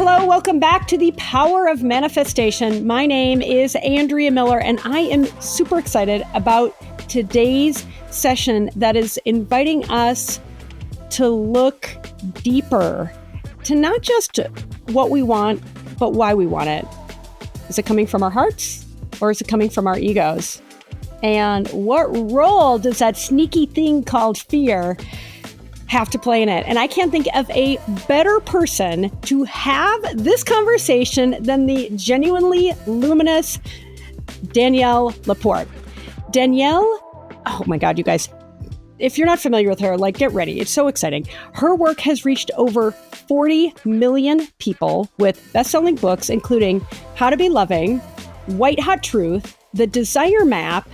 Hello, welcome back to the Power of Manifestation. My name is Andrea Miller, and I am super excited about today's session that is inviting us to look deeper, to not just what we want, but why we want it. Is it coming from our hearts, or is it coming from our egos? And what role does that sneaky thing called fear have to play in it? And I can't think of a better person to have this conversation than the genuinely luminous Danielle LaPorte. Danielle, oh my God, you guys, if you're not familiar with her, get ready. It's so exciting. Her work has reached over 40 million people with best-selling books, including How to Be Loving, White Hot Truth, The Desire Map,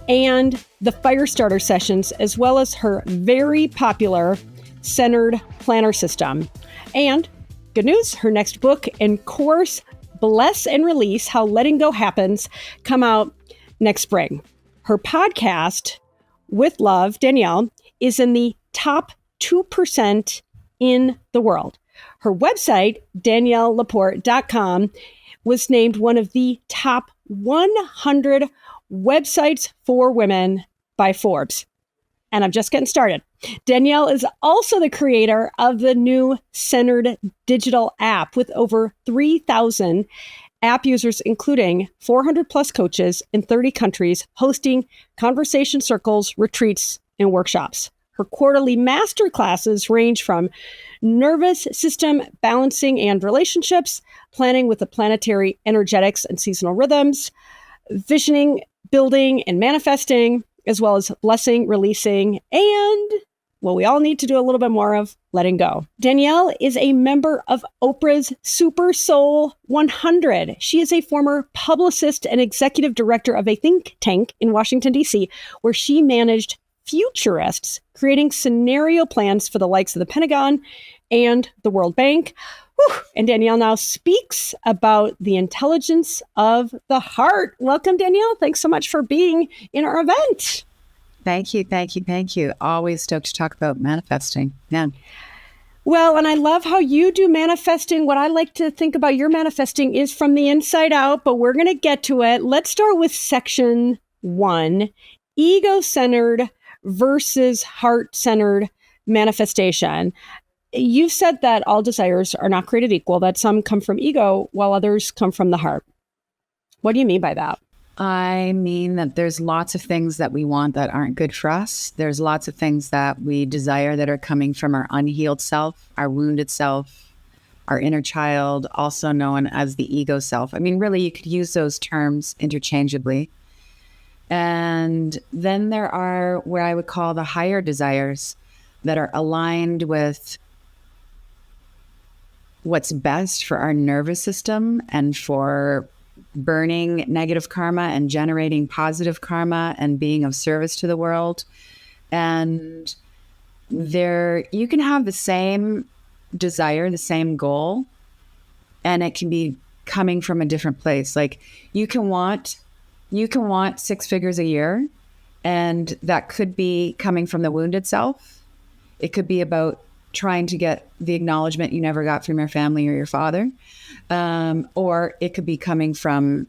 and the Firestarter Sessions, as well as her very popular Centered Planner System. And good news, her next book and course, Bless and Release, How Letting Go Happens, come out next spring. Her podcast, With Love, Danielle, is in the top 2% in the world. Her website, DanielleLaPorte.com, was named one of the top 100 websites for women by Forbes. And I'm just getting started. Danielle is also the creator of the new Centered digital app with over 3,000 app users, including 400 plus coaches in 30 countries, hosting conversation circles, retreats, and workshops. Her quarterly master classes range from nervous system balancing and relationships, planning with the planetary energetics and seasonal rhythms, visioning, building, and manifesting, as well as blessing, releasing, and what we all need to do a little bit more of, letting go. Danielle is a member of Oprah's SuperSoul 100. She is a former publicist and executive director of a think tank in Washington, D.C., where she managed futurists, creating scenario plans for the likes of the Pentagon and the World Bank. And Danielle now speaks about the intelligence of the heart. Welcome, Danielle. Thanks so much for being in our event. Thank you. Always stoked to talk about manifesting. Yeah. Well, and I love how you do manifesting. What I like to think about your manifesting is from the inside out, but we're going to get to it. Let's start with section 1, ego-centered versus heart-centered manifestation. You've said that all desires are not created equal, that some come from ego while others come from the heart. What do you mean by that? I mean that there's lots of things that we want that aren't good for us. There's lots of things that we desire that are coming from our unhealed self, our wounded self, our inner child, also known as the ego self. I mean, really, you could use those terms interchangeably. And then there are where I would call the higher desires that are aligned with what's best for our nervous system and for burning negative karma and generating positive karma and being of service to the world. And there, you can have the same desire, the same goal, and it can be coming from a different place. Like you can want 6 figures a year, and that could be coming from the wounded self. It could be about trying to get the acknowledgement you never got from your family or your father. Or it could be coming from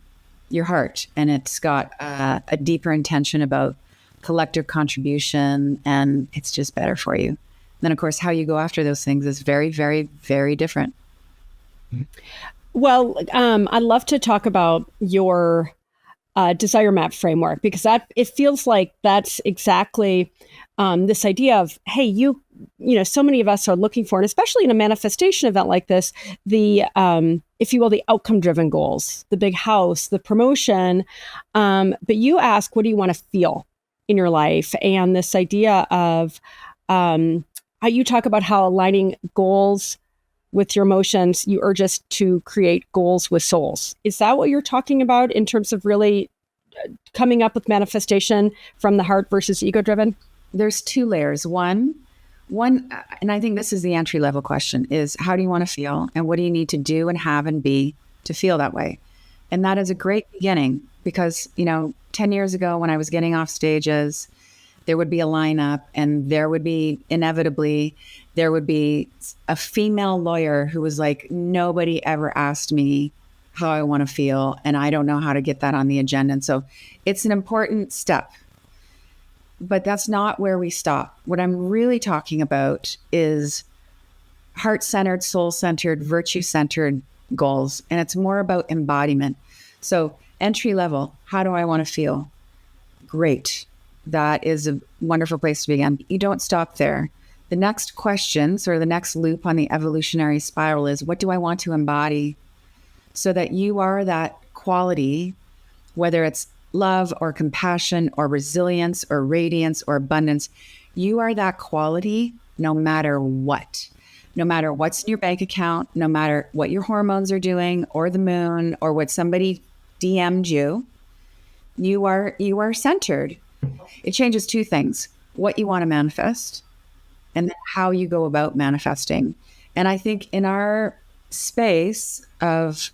your heart, and it's got a deeper intention about collective contribution, and it's just better for you. Then, of course, how you go after those things is very, very, very different. Well, I'd love to talk about your desire map framework, because it feels like that's exactly this idea of, hey, you know, so many of us are looking for, and especially in a manifestation event like this, the, if you will, the outcome-driven goals, the big house, the promotion. But you ask, what do you want to feel in your life? And this idea of how you talk about how aligning goals with your emotions, you urge us to create goals with souls. Is that what you're talking about in terms of really coming up with manifestation from the heart versus ego-driven? There's 2 layers. One, and I think this is the entry level question, is how do you want to feel, and what do you need to do and have and be to feel that way? And that is a great beginning, because, 10 years ago when I was getting off stages there would be a lineup, and there would be inevitably, there would be a female lawyer who was like, nobody ever asked me how I want to feel, and I don't know how to get that on the agenda. And so it's an important step, but that's not where we stop. What I'm really talking about is heart-centered, soul-centered, virtue-centered goals. And it's more about embodiment. So entry level, how do I want to feel? Great. That is a wonderful place to begin. You don't stop there. The next question, sort of the next loop on the evolutionary spiral, is what do I want to embody? So that you are that quality, whether it's love or compassion or resilience or radiance or abundance, you are that quality no matter what. No matter what's in your bank account, no matter what your hormones are doing, or the moon, or what somebody DM'd you, you are centered. It changes two things: what you want to manifest, and then how you go about manifesting. And I think in our space of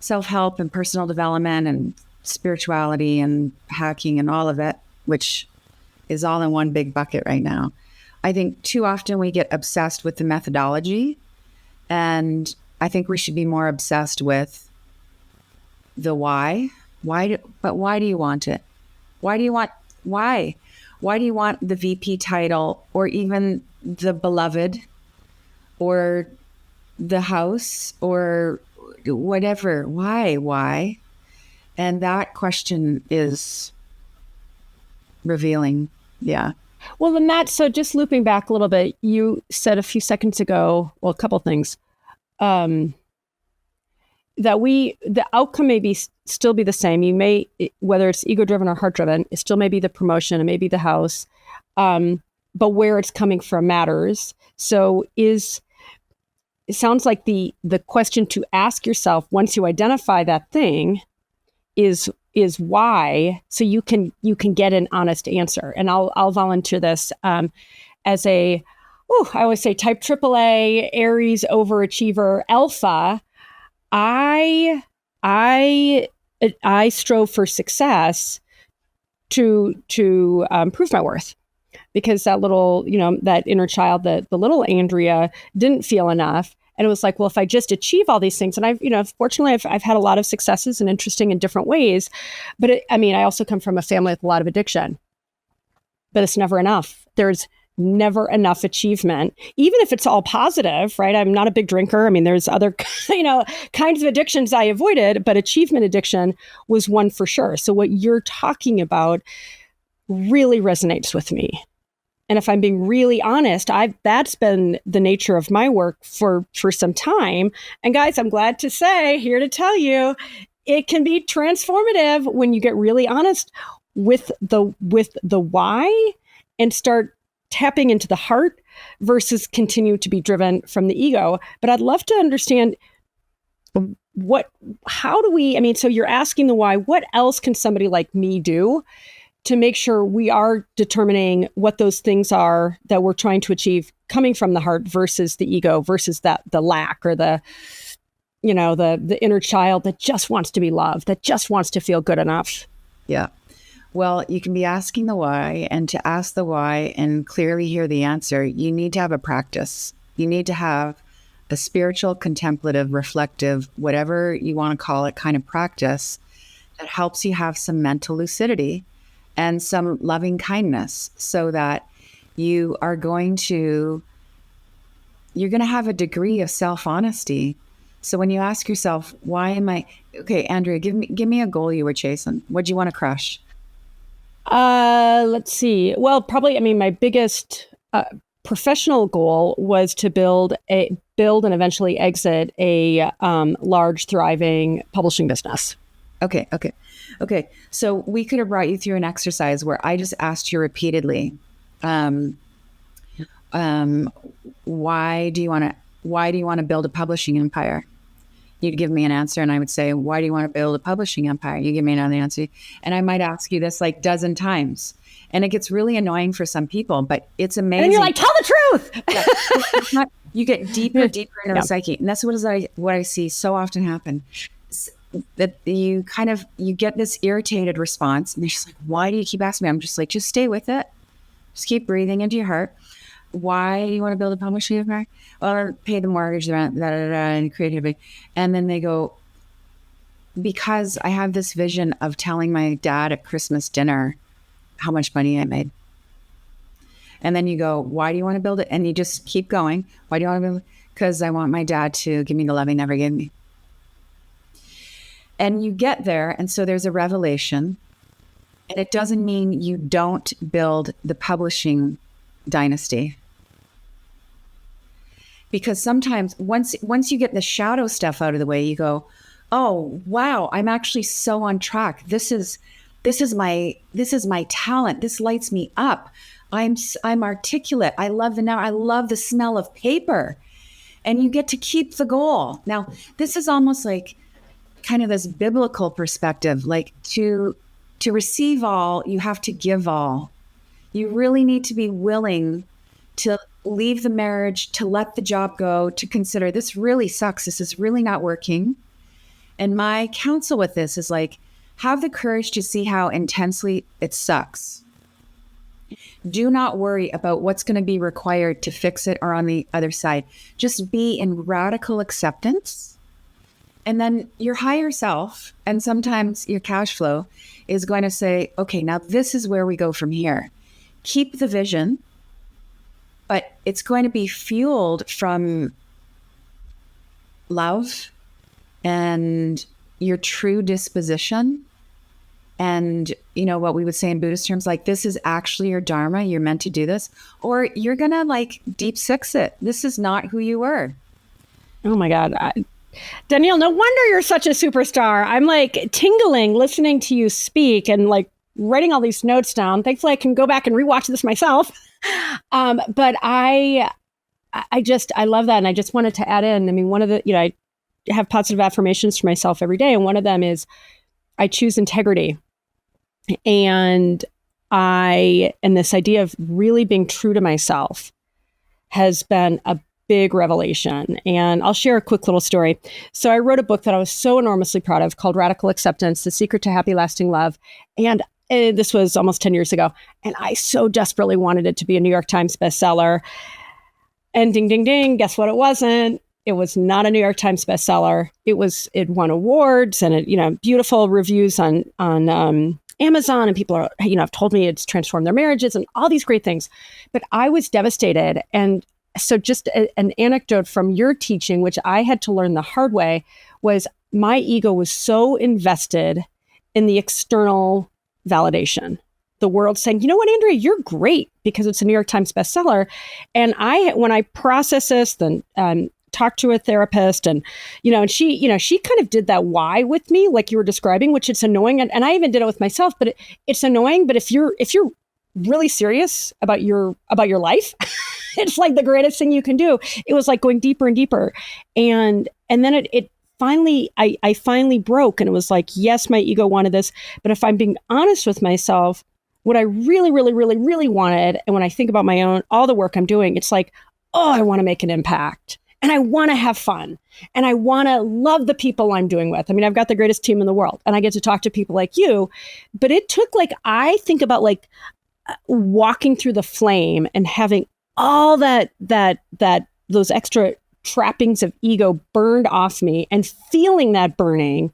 self-help and personal development and spirituality and hacking and all of it, which is all in one big bucket right now, I think too often we get obsessed with the methodology, and I think we should be more obsessed with the why. But why do you want it? Why do you want the VP title, or even the beloved, or the house, or whatever? Why? And that question is revealing. Yeah. Well, then so just looping back a little bit, you said a few seconds ago, well, a couple things, that the outcome may still be the same. You may, whether it's ego-driven or heart-driven, it still may be the promotion, it may be the house, but where it's coming from matters. So it sounds like the question to ask yourself once you identify that thing is why, so you can get an honest answer. And I'll volunteer this as I always say type AAA, Aries, overachiever, alpha. I strove for success to prove my worth, because that little, that inner child, the little Andrea didn't feel enough. And it was like, well, if I just achieve all these things, and fortunately I've had a lot of successes and interesting in different ways, but I also come from a family with a lot of addiction, but it's never enough. There's never enough achievement, even if it's all positive, right? I'm not a big drinker. There's other, kinds of addictions I avoided, but achievement addiction was one for sure. So what you're talking about really resonates with me. And if I'm being really honest, that's been the nature of my work for some time. And guys, I'm glad to say, here to tell you, it can be transformative when you get really honest with the why and start tapping into the heart versus continue to be driven from the ego. But I'd love to understand how do we, so you're asking the why, what else can somebody like me do to make sure we are determining what those things are that we're trying to achieve coming from the heart versus the ego, versus the lack, or the inner child that just wants to be loved, that just wants to feel good enough? Yeah. Well, you can be asking the why, and to ask the why and clearly hear the answer, you need to have a practice. You need to have a spiritual, contemplative, reflective, whatever you want to call it, kind of practice that helps you have some mental lucidity and some loving kindness, so that you're going to have a degree of self-honesty. So when you ask yourself, why am I, okay, Andrea, give me a goal you were chasing. What do you want to crush? Let's see. Well, probably, my biggest professional goal was to build and eventually exit a large, thriving publishing business. Okay. So we could have brought you through an exercise where I just asked you repeatedly, why do you want to build a publishing empire? You'd give me an answer, and I would say, why do you want to build a publishing empire? You give me another answer, and I might ask you this like dozen times, and it gets really annoying for some people, but it's amazing. And you're like, tell the truth. Yeah, it's not, you get deeper into the psyche, and that's what I see so often happen. that you get this irritated response, and they're just like, why do you keep asking me? I'm just like, just stay with it. Just keep breathing into your heart. Why do you want to build a publishing empire? Well, pay the mortgage, the rent, and creativity. And then they go, because I have this vision of telling my dad at Christmas dinner how much money I made. And then you go, why do you want to build it? And you just keep going. Why do you want to build it? Because I want my dad to give me the love he never gave me. And you get there, and so there's a revelation. And it doesn't mean you don't build the publishing dynasty. Because sometimes once you get the shadow stuff out of the way, you go, oh, wow, I'm actually so on track. This is my talent. This lights me up. I'm articulate. I love the smell of paper. And you get to keep the goal. Now, this is almost like kind of this biblical perspective, like to receive all, you have to give all. You really need to be willing to leave the marriage, to let the job go, to consider this really sucks. This is really not working. And my counsel with this is like, have the courage to see how intensely it sucks. Do not worry about what's going to be required to fix it or on the other side. Just be in radical acceptance. And then your higher self, and sometimes your cash flow, is going to say, okay, now this is where we go from here. Keep the vision, but it's going to be fueled from love and your true disposition. And, you know, what we would say in Buddhist terms, like, this is actually your dharma. You're meant to do this, or you're going to like deep six it. This is not who you were. Oh my God. Danielle, no wonder you're such a superstar. I'm like tingling listening to you speak and like writing all these notes down. Thankfully, I can go back and rewatch this myself. But I love that. And I just wanted to add in, I mean, one of the, I have positive affirmations for myself every day. And one of them is I choose integrity. And this idea of really being true to myself has been a big revelation. And I'll share a quick little story. So I wrote a book that I was so enormously proud of called Radical Acceptance, The Secret to Happy Lasting Love. And this was almost 10 years ago. And I so desperately wanted it to be a New York Times bestseller. And ding, ding, ding, guess what? It wasn't. It was not a New York Times bestseller. It won awards and it, beautiful reviews on Amazon, and people are, have told me it's transformed their marriages and all these great things. But I was devastated. And so just an anecdote from your teaching, which I had to learn the hard way, was my ego was so invested in the external validation. The world saying, you know what, Andrea, you're great because it's a New York Times bestseller. And when I process this, then talked to a therapist and, and she kind of did that why with me, like you were describing, which it's annoying. And I even did it with myself, but it's annoying. But if you're really serious about your life, it's like the greatest thing you can do. It was like going deeper and deeper. And then it finally, I finally broke, and it was like, yes, my ego wanted this, but if I'm being honest with myself, what I really, really, really, really wanted, and when I think about all the work I'm doing, it's like, oh, I want to make an impact. And I want to have fun. And I want to love the people I'm doing with. I mean, I've got the greatest team in the world, and I get to talk to people like you. But it took I think about walking through the flame and having all those extra trappings of ego burned off me, and feeling that burning,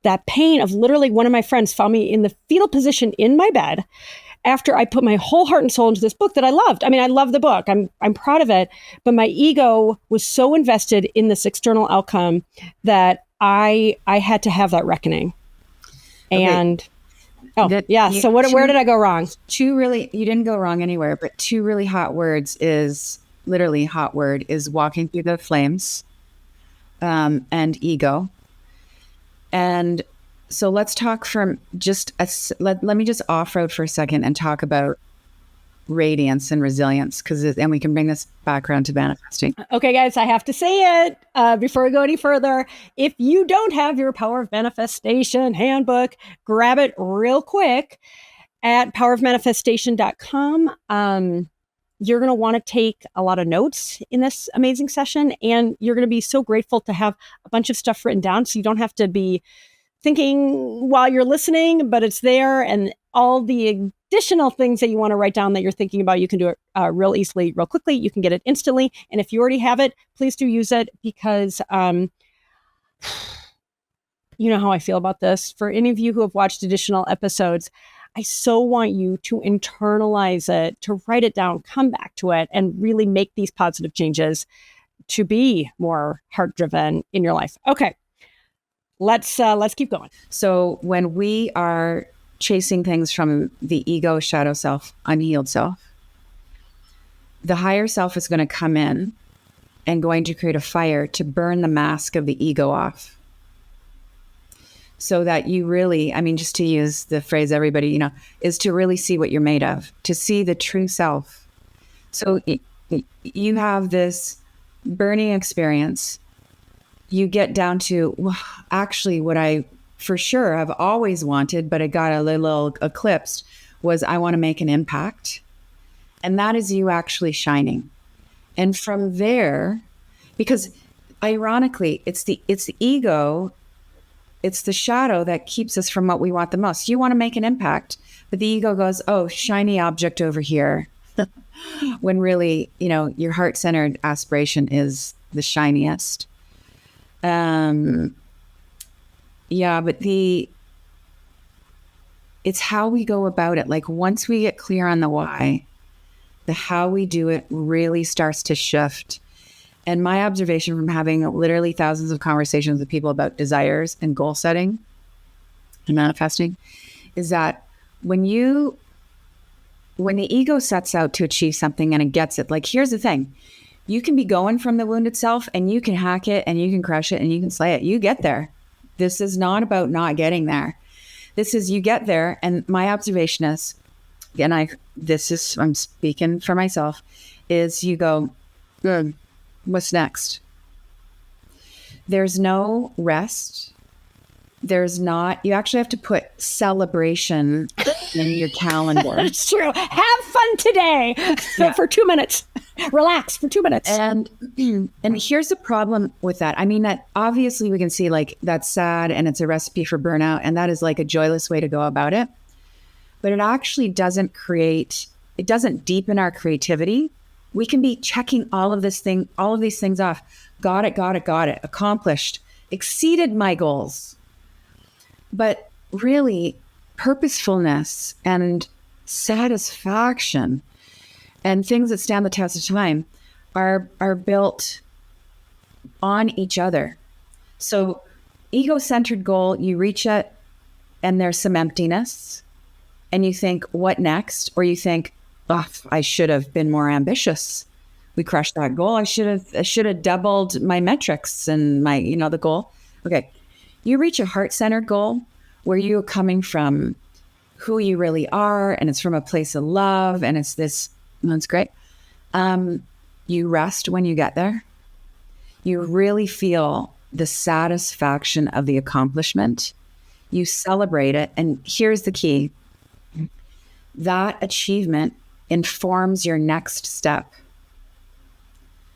that pain of literally, one of my friends found me in the fetal position in my bed after I put my whole heart and soul into this book that I loved. I mean, I love the book. I'm proud of it. But my ego was so invested in this external outcome that I had to have that reckoning. Okay. And so where did I go wrong? You didn't go wrong anywhere, but two really hot words is walking through the flames, and ego. And so let's talk from let me just off-road for a second and talk about radiance and resilience, and we can bring this back around to manifesting. Okay, guys, I have to say it before we go any further. If you don't have your Power of Manifestation handbook, grab it real quick at powerofmanifestation.com. You're going to want to take a lot of notes in this amazing session, and you're going to be so grateful to have a bunch of stuff written down so you don't have to be thinking while you're listening, but it's there. And all the additional things that you want to write down that you're thinking about, you can do it real easily, real quickly. You can get it instantly. And if you already have it, please do use it, because you know how I feel about this. For any of you who have watched additional episodes, I so want you to internalize it, to write it down, come back to it, and really make these positive changes to be more heart-driven in your life. Okay, let's keep going. So when we are chasing things from the ego, shadow self, unhealed self, the higher self is going to come in and going to create a fire to burn the mask of the ego off. So that you really, I mean, just to use the phrase everybody, you know, is to really see what you're made of, to see the true self. So you have this burning experience. You get down to, well, actually, what I for sure have always wanted, but it got a little eclipsed, was I want to make an impact. And that is you actually shining. And from there, because ironically, it's the ego, it's the shadow that keeps us from what we want the most. You want to make an impact, but the ego goes, oh, shiny object over here. When really, you know, your heart-centered aspiration is the shiniest. Yeah, but it's how we go about it. Like once we get clear on the why, the how we do it really starts to shift. And my observation from having literally thousands of conversations with people about desires and goal setting and manifesting is that when the ego sets out to achieve something and it gets it, like here's the thing, you can be going from the wounded self and you can hack it and you can crush it and you can slay it. You get there. This is not about not getting there. This is you get there. And my observation is, and I'm speaking for myself, is you go, good. What's next? There's no rest. You actually have to put celebration in your calendar. It's true. Have fun today for 2 minutes. Relax for 2 minutes. And here's the problem with that. I mean, that obviously we can see like that's sad and it's a recipe for burnout. And that is like a joyless way to go about it. But it actually doesn't deepen our creativity. We can be checking all of these things off. Got it, accomplished, exceeded my goals. But really, purposefulness and satisfaction and things that stand the test of time are built on each other. So ego-centered goal, you reach it and there's some emptiness and you think, what next? Or you think, oh, I should have been more ambitious. We crushed that goal. I should have doubled my metrics and my, the goal. Okay. You reach a heart-centered goal where you're coming from who you really are, and it's from a place of love, and it's this, that's great. You rest when you get there. You really feel the satisfaction of the accomplishment. You celebrate it. And here's the key. That achievement informs your next step.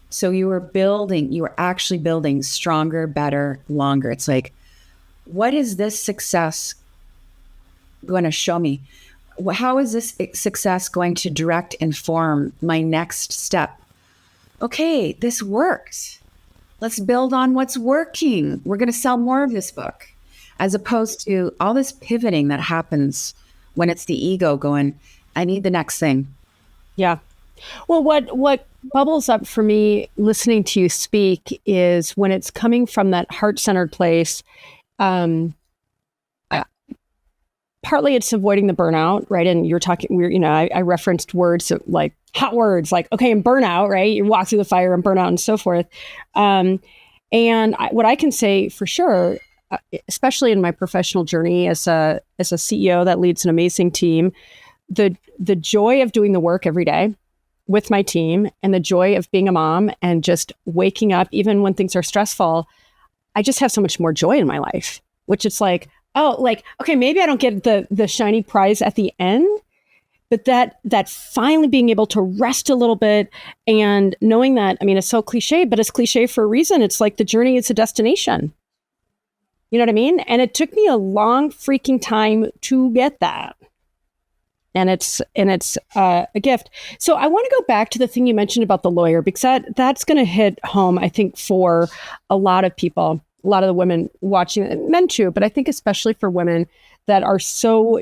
So you are actually building stronger, better, longer. It's like, what is this success going to show me? How is this success going to direct, inform my next step? Okay, this worked. Let's build on what's working. We're going to sell more of this book, as opposed to all this pivoting that happens when it's the ego going, I need the next thing. Yeah. Well, what bubbles up for me listening to you speak is when it's coming from that heart-centered place, partly it's avoiding the burnout, right? And you're talking, I referenced words like hot words, like, okay, and burnout, right? You walk through the fire and burnout and so forth. What I can say for sure, especially in my professional journey as a CEO that leads an amazing team, the joy of doing the work every day with my team and the joy of being a mom and just waking up, even when things are stressful, I just have so much more joy in my life, which it's like, oh, like, okay, maybe I don't get the shiny prize at the end, but that finally being able to rest a little bit and knowing that, I mean, it's so cliche, but it's cliche for a reason. It's like the journey is a destination. You know what I mean? And it took me a long freaking time to get that. And it's a gift. So I want to go back to the thing you mentioned about the lawyer, because that's going to hit home, I think, for a lot of people, a lot of the women watching, men too, but I think especially for women that are so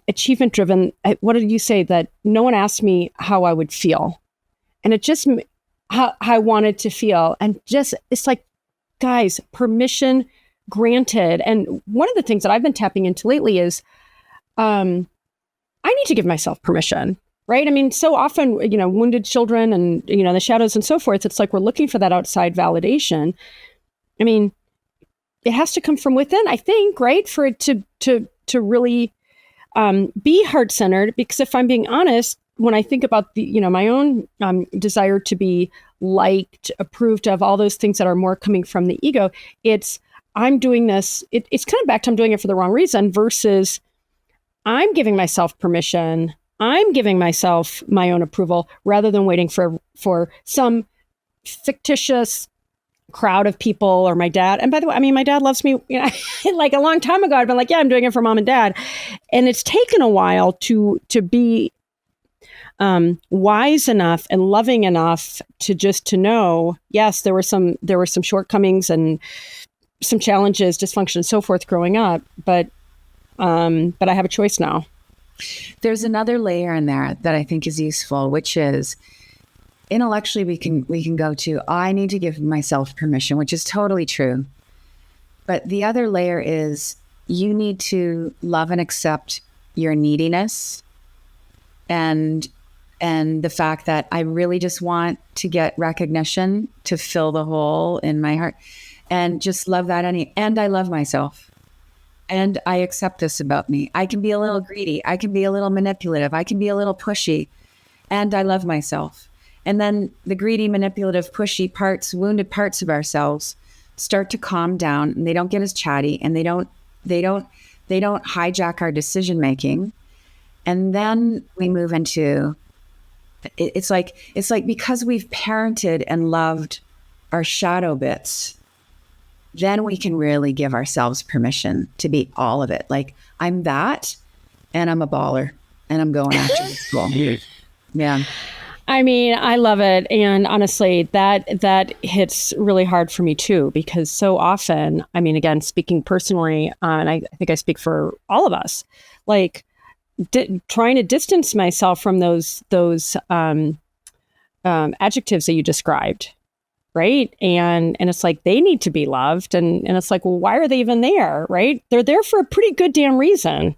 achievement driven. What did you say? That no one asked me how I would feel, and it just how I wanted to feel, and just it's like, guys, permission granted. And one of the things that I've been tapping into lately is, I need to give myself permission, right? I mean, so often, wounded children and, the shadows and so forth, it's like we're looking for that outside validation. I mean, it has to come from within, I think, right? For it to really be heart-centered, because if I'm being honest, when I think about my own desire to be liked, approved of, all those things that are more coming from the ego, I'm doing this, it's kind of back to I'm doing it for the wrong reason versus I'm giving myself permission. I'm giving myself my own approval rather than waiting for some fictitious crowd of people or my dad. And by the way, I mean, my dad loves me. Like a long time ago, I'd been like, yeah, I'm doing it for mom and dad. And it's taken a while to be wise enough and loving enough to know, yes, there were some shortcomings and some challenges, dysfunction, and so forth growing up, but I have a choice now. There's another layer in there that I think is useful, which is intellectually we can go to, I need to give myself permission, which is totally true. But the other layer is you need to love and accept your neediness and the fact that I really just want to get recognition to fill the hole in my heart, and just love that. And I love myself. And I accept this about me. I can be a little greedy. I can be a little manipulative. I can be a little pushy. And I love myself. And then the greedy, manipulative, pushy parts, wounded parts of ourselves start to calm down, and they don't get as chatty, and they don't hijack our decision making. And then we move into, it's like because we've parented and loved our shadow bits, then we can really give ourselves permission to be all of it. Like, I'm that, and I'm a baller, and I'm going after this goal. Yeah. I mean, I love it. And honestly, that hits really hard for me too, because so often, I mean, again, speaking personally, and I think I speak for all of us, like trying to distance myself from those adjectives that you described. Right. And it's like, they need to be loved. And it's like, well, why are they even there? Right. They're there for a pretty good damn reason.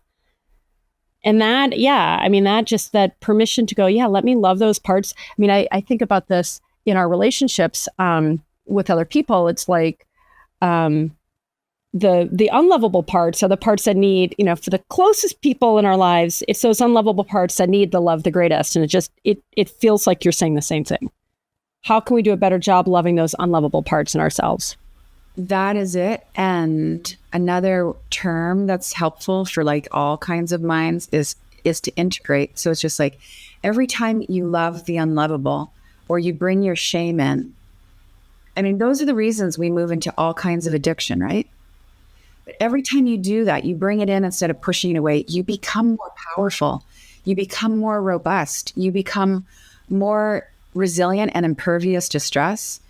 And that, yeah, I mean, that permission to go, yeah, let me love those parts. I mean, I think about this in our relationships with other people. It's like the unlovable parts are the parts that need, for the closest people in our lives, it's those unlovable parts that need the love the greatest. And it feels like you're saying the same thing. How can we do a better job loving those unlovable parts in ourselves? That is it. And another term that's helpful for like all kinds of minds is to integrate. So it's just like every time you love the unlovable or you bring your shame in, I mean, those are the reasons we move into all kinds of addiction, right? But every time you do that, you bring it in instead of pushing it away, you become more powerful. You become more robust. You become more resilient and impervious to stress.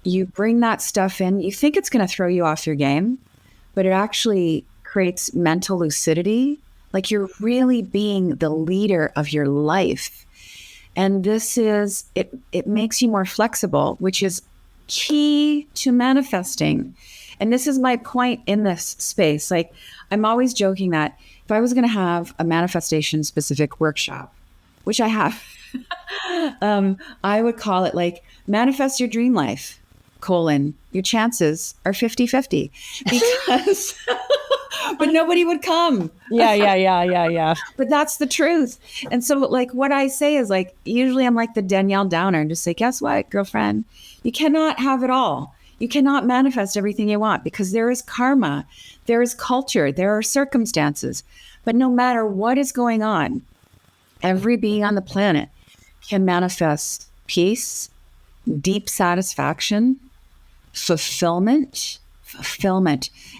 You bring that stuff in, you think it's going to throw you off your game, but it actually creates mental lucidity. Like you're really being the leader of your life. And this is, it makes you more flexible, which is key to manifesting. And this is my point in this space. Like, I'm always joking that if I was going to have a manifestation specific workshop, which I have, I would call it like manifest your dream life, your chances are 50-50 because, but nobody would come. Yeah. But that's the truth. And so like what I say is like, usually I'm like the Danielle Downer and just say, guess what, girlfriend, you cannot have it all. You cannot manifest everything you want because there is karma, there is culture, there are circumstances. But no matter what is going on, every being on the planet can manifest peace, deep satisfaction, fulfillment.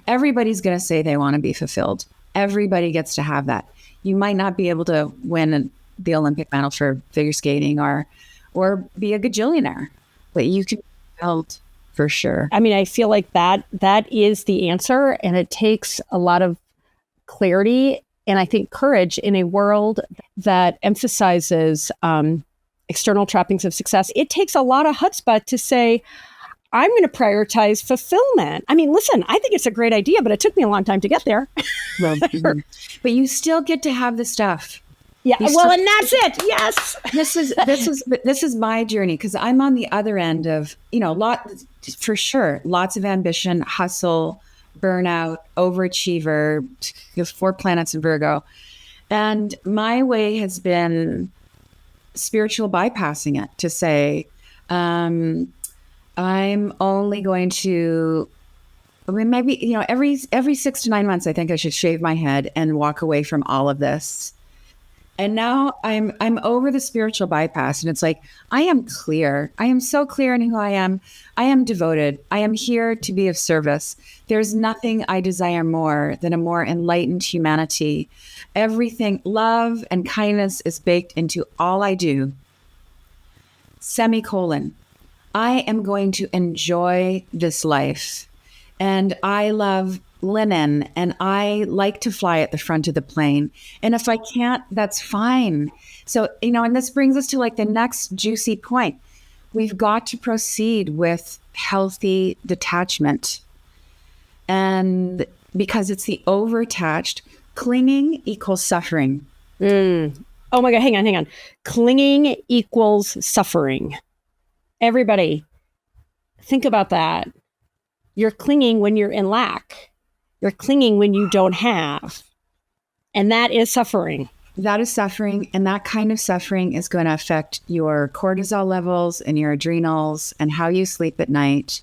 Everybody's going to say they want to be fulfilled. Everybody gets to have that. You might not be able to win the Olympic medal for figure skating or be a gajillionaire, but you can be fulfilled for sure. I mean, I feel like that is the answer, and it takes a lot of clarity and I think courage in a world that emphasizes external trappings of success. It takes a lot of chutzpah to say, I'm going to prioritize fulfillment. I mean, listen, I think it's a great idea, but it took me a long time to get there. But you still get to have the stuff. Yeah, and that's it. Yes. This is my journey because I'm on the other end of, for sure, lots of ambition, hustle, burnout, overachiever, 4 planets in Virgo. And my way has been spiritual bypassing it to say, I'm only going to, maybe, every 6 to 9 months, I think I should shave my head and walk away from all of this. And now I'm over the spiritual bypass, and it's like, I am clear. I am so clear in who I am. I am devoted. I am here to be of service. There's nothing I desire more than a more enlightened humanity. Everything, love and kindness is baked into all I do. Semicolon. I am going to enjoy this life. And I love linen, and I like to fly at the front of the plane. And if I can't, that's fine. So, and this brings us to like the next juicy point. We've got to proceed with healthy detachment. And because it's the over-attached, clinging equals suffering. Oh my God, hang on. Clinging equals suffering. Everybody, think about that. You're clinging when you're in lack. You're clinging when you don't have. And that is suffering. That is suffering. And that kind of suffering is going to affect your cortisol levels and your adrenals and how you sleep at night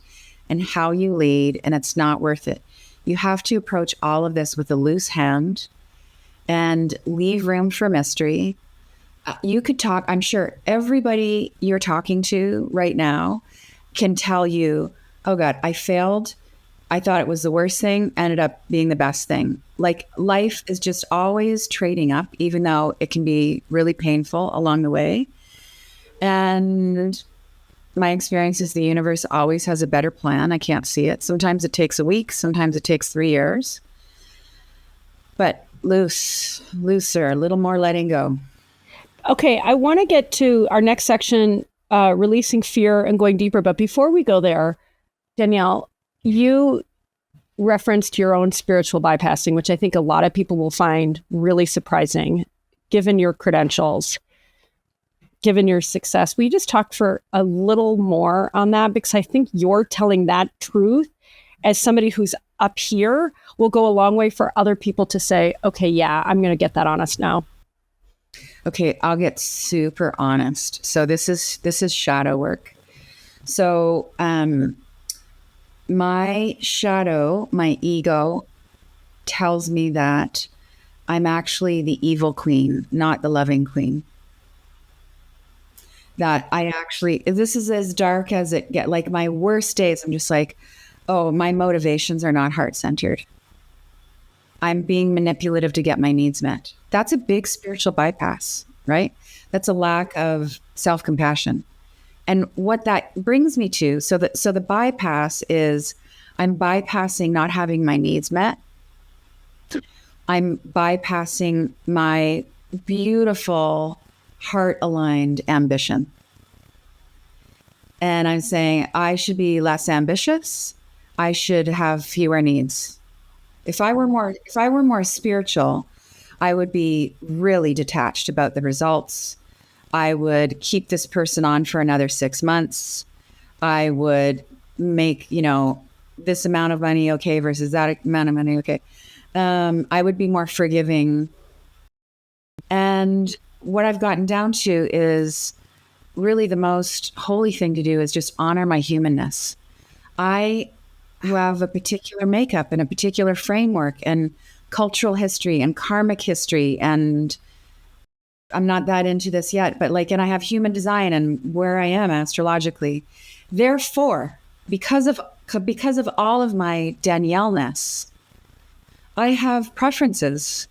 and how you lead. And it's not worth it. You have to approach all of this with a loose hand and leave room for mystery. You could talk, I'm sure everybody you're talking to right now can tell you, oh God, I failed. I thought it was the worst thing, ended up being the best thing. Like life is just always trading up, even though it can be really painful along the way. And my experience is the universe always has a better plan. I can't see it. Sometimes it takes a week. Sometimes it takes 3 years. But looser, a little more letting go. Okay, I want to get to our next section, releasing fear and going deeper. But before we go there, Danielle, you referenced your own spiritual bypassing, which I think a lot of people will find really surprising, given your credentials, given your success. We just talked for a little more on that because I think you're telling that truth as somebody who's up here will go a long way for other people to say, okay, yeah, I'm going to get that honest now. Okay, I'll get super honest. So this is shadow work. So, my shadow, my ego, tells me that I'm actually the evil queen, not the loving queen. That this is as dark as it gets. Like my worst days, I'm just like, oh, my motivations are not heart-centered. I'm being manipulative to get my needs met. That's a big spiritual bypass, right? That's a lack of self-compassion. And what that brings me to, so the bypass is I'm bypassing not having my needs met. I'm bypassing my beautiful heart-aligned ambition. And I'm saying I should be less ambitious. I should have fewer needs. If I were more spiritual, I would be really detached about the results. I would keep this person on for another 6 months. I would make, this amount of money okay versus that amount of money okay. I would be more forgiving. And what I've gotten down to is really the most holy thing to do is just honor my humanness. I have a particular makeup and a particular framework and cultural history and karmic history. And I'm not that into this yet, but and I have human design and where I am astrologically. Therefore, because of all of my Danielle-ness, I have preferences.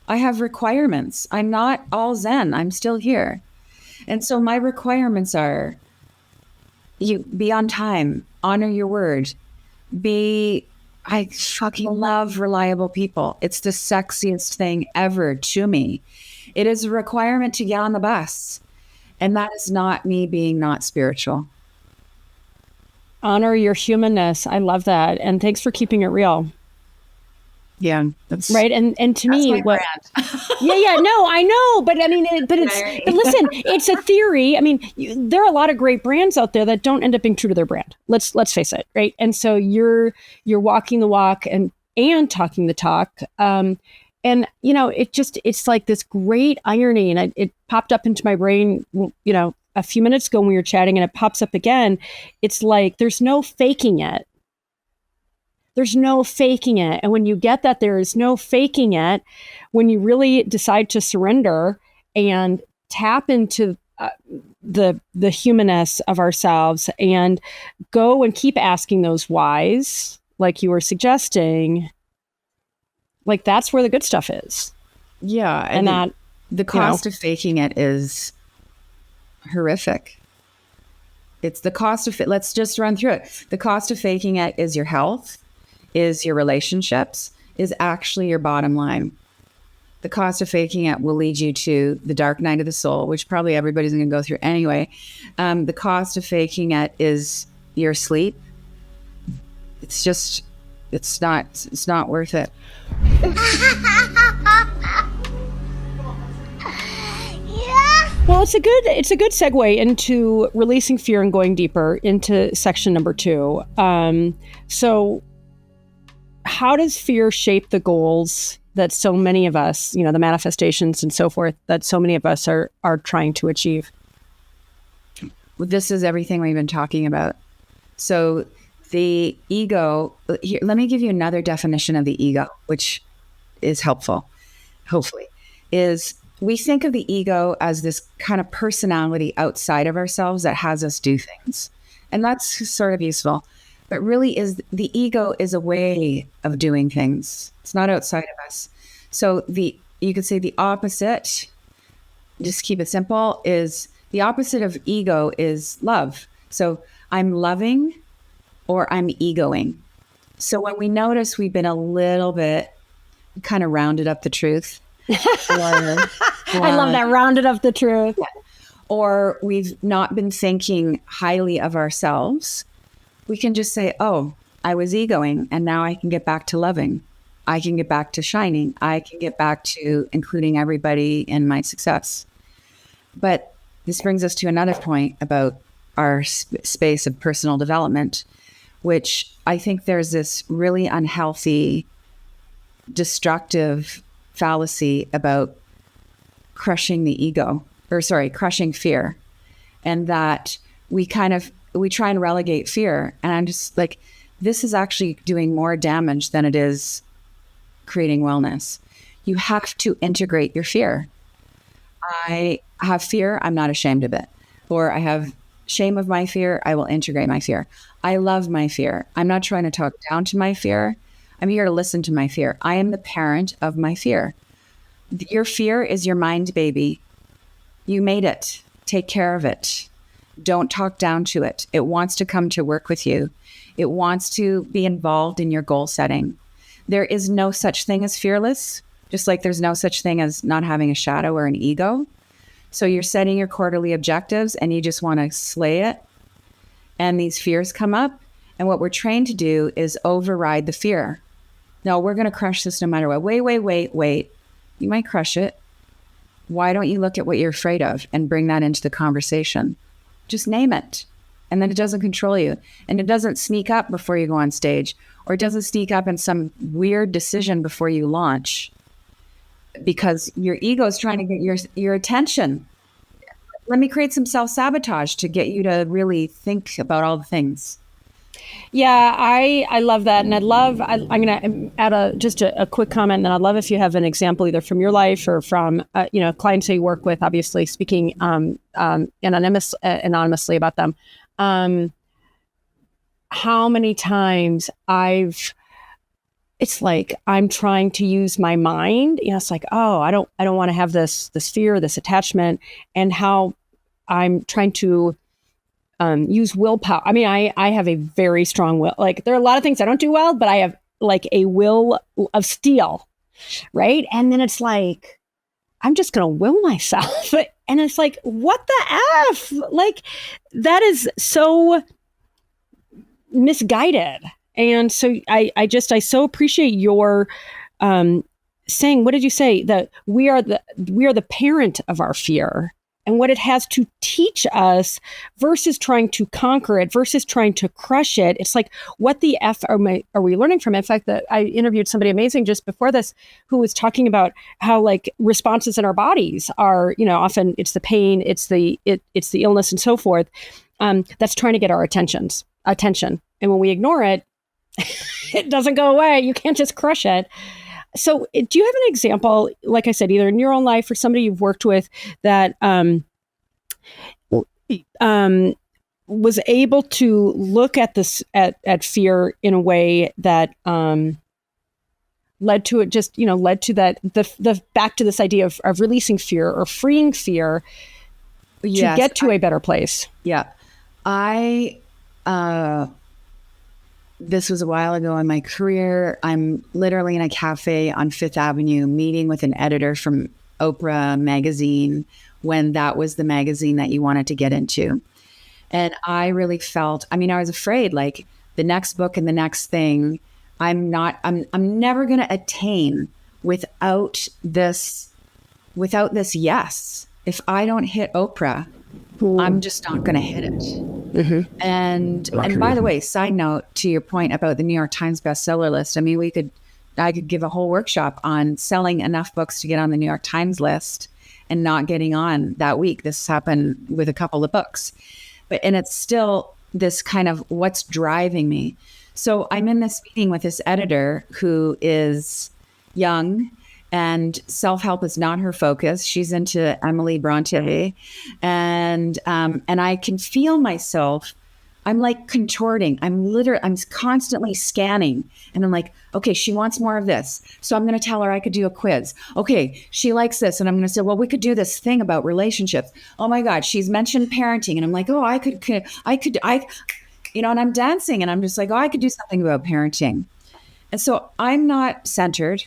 I have requirements. I'm not all Zen. I'm still here. And so my requirements are you be on time, honor your word, I fucking love reliable people. It's the sexiest thing ever to me. It is a requirement to get on the bus. And that is not me being not spiritual. Honor your humanness. I love that. And thanks for keeping it real. Yeah, that's right. And to me, my brand. No, I know, but I mean, but listen, it's a theory. I mean, there are a lot of great brands out there that don't end up being true to their brand. Let's face it, right? And so you're walking the walk and talking the talk. And it's like this great irony, and it popped up into my brain, a few minutes ago when we were chatting, and it pops up again. It's like there's no faking it. There's no faking it. And when you get that there is no faking it, when you really decide to surrender and tap into the humanness of ourselves and go and keep asking those whys, like you were suggesting, that's where the good stuff is. Yeah. And that the cost of faking it is horrific. It's the cost of it. Let's just run through it. The cost of faking it is your health, is your relationships, is actually your bottom line. The cost of faking it will lead you to the dark night of the soul, which probably everybody's going to go through anyway. The cost of faking it is your sleep. It's not worth it. Well, it's a good segue into releasing fear and going deeper into section number 2. So how does fear shape the goals that so many of us, the manifestations and so forth, that so many of us are trying to achieve? This is everything we've been talking about. So the ego, here, let me give you another definition of the ego, which is helpful, hopefully, is we think of the ego as this kind of personality outside of ourselves that has us do things. And that's sort of useful. But really the ego is a way of doing things. It's not outside of us. So you could say the opposite, just keep it simple, is the opposite of ego is love. So I'm loving or I'm egoing. So when we notice we've been a little bit kind of rounded up the truth. I love that, rounded up the truth. Yeah. Or we've not been thinking highly of ourselves, we can just say, oh, I was egoing and now I can get back to loving. I can get back to shining. I can get back to including everybody in my success. But this brings us to another point about our space of personal development, which I think there's this really unhealthy, destructive fallacy about crushing fear. And that we try and relegate fear. And I'm just like, this is actually doing more damage than it is creating wellness. You have to integrate your fear. I have fear, I'm not ashamed of it. Or I have shame of my fear, I will integrate my fear. I love my fear. I'm not trying to talk down to my fear. I'm here to listen to my fear. I am the parent of my fear. Your fear is your mind baby. You made it. Take care of it. Don't talk down to it. It wants to come to work with you. It wants to be involved in your goal setting. There is no such thing as fearless, just like there's no such thing as not having a shadow or an ego. So you're setting your quarterly objectives and you just want to slay it. And these fears come up. And what we're trained to do is override the fear. No, we're going to crush this no matter what. Wait. You might crush it. Why don't you look at what you're afraid of and bring that into the conversation? Just name it. And then it doesn't control you. And it doesn't sneak up before you go on stage, or it doesn't sneak up in some weird decision before you launch, because your ego is trying to get your attention. Let me create some self-sabotage to get you to really think about all the things. Yeah, I love that, and I'm going to add a quick comment, and I'd love if you have an example either from your life or from clients that you work with. Obviously, speaking anonymously about them. How many times it's like I'm trying to use my mind. It's like, oh, I don't want to have this fear, this attachment, and how I'm trying to use willpower. I mean, I have a very strong will. Like, there are a lot of things I don't do well, but I have like a will of steel, right? And then it's like, I'm just going to will myself. And it's like, what the F? Like, that is so misguided. And so I so appreciate your saying, what did you say? That we are the parent of our fear and what it has to teach us versus trying to conquer it, versus trying to crush it. It's like, what the F are we learning from it? In fact, that I interviewed somebody amazing just before this who was talking about how like responses in our bodies are, often it's the pain, it's the illness and so forth. That's trying to get our attention. And when we ignore it, it doesn't go away. You can't just crush it. So do you have an example, like I said, either in your own life or somebody you've worked with that was able to look at this, at fear in a way that led to it, led to that, the back to this idea of releasing fear or freeing fear to get to a better place? Yeah. This was a while ago in my career. I'm literally in a cafe on Fifth Avenue meeting with an editor from Oprah magazine when that was the magazine that you wanted to get into. And I really felt, I was afraid, like the next book and the next thing, I'm never going to attain without this yes. If I don't hit Oprah, I'm just not going to hit it. Mm-hmm. And by the way, side note to your point about the New York Times bestseller list. I could give a whole workshop on selling enough books to get on the New York Times list and not getting on that week. This happened with a couple of books, and it's still this kind of what's driving me. So I'm in this meeting with this editor who is young, and self-help is not her focus. She's into Emily Bronte. And I can feel myself, I'm like contorting. I'm constantly scanning. And I'm like, okay, she wants more of this. So I'm going to tell her I could do a quiz. Okay, she likes this. And I'm going to say, well, we could do this thing about relationships. Oh my God, she's mentioned parenting. And I'm like, oh, I could, and I'm dancing. And I'm just like, oh, I could do something about parenting. And so I'm not centered.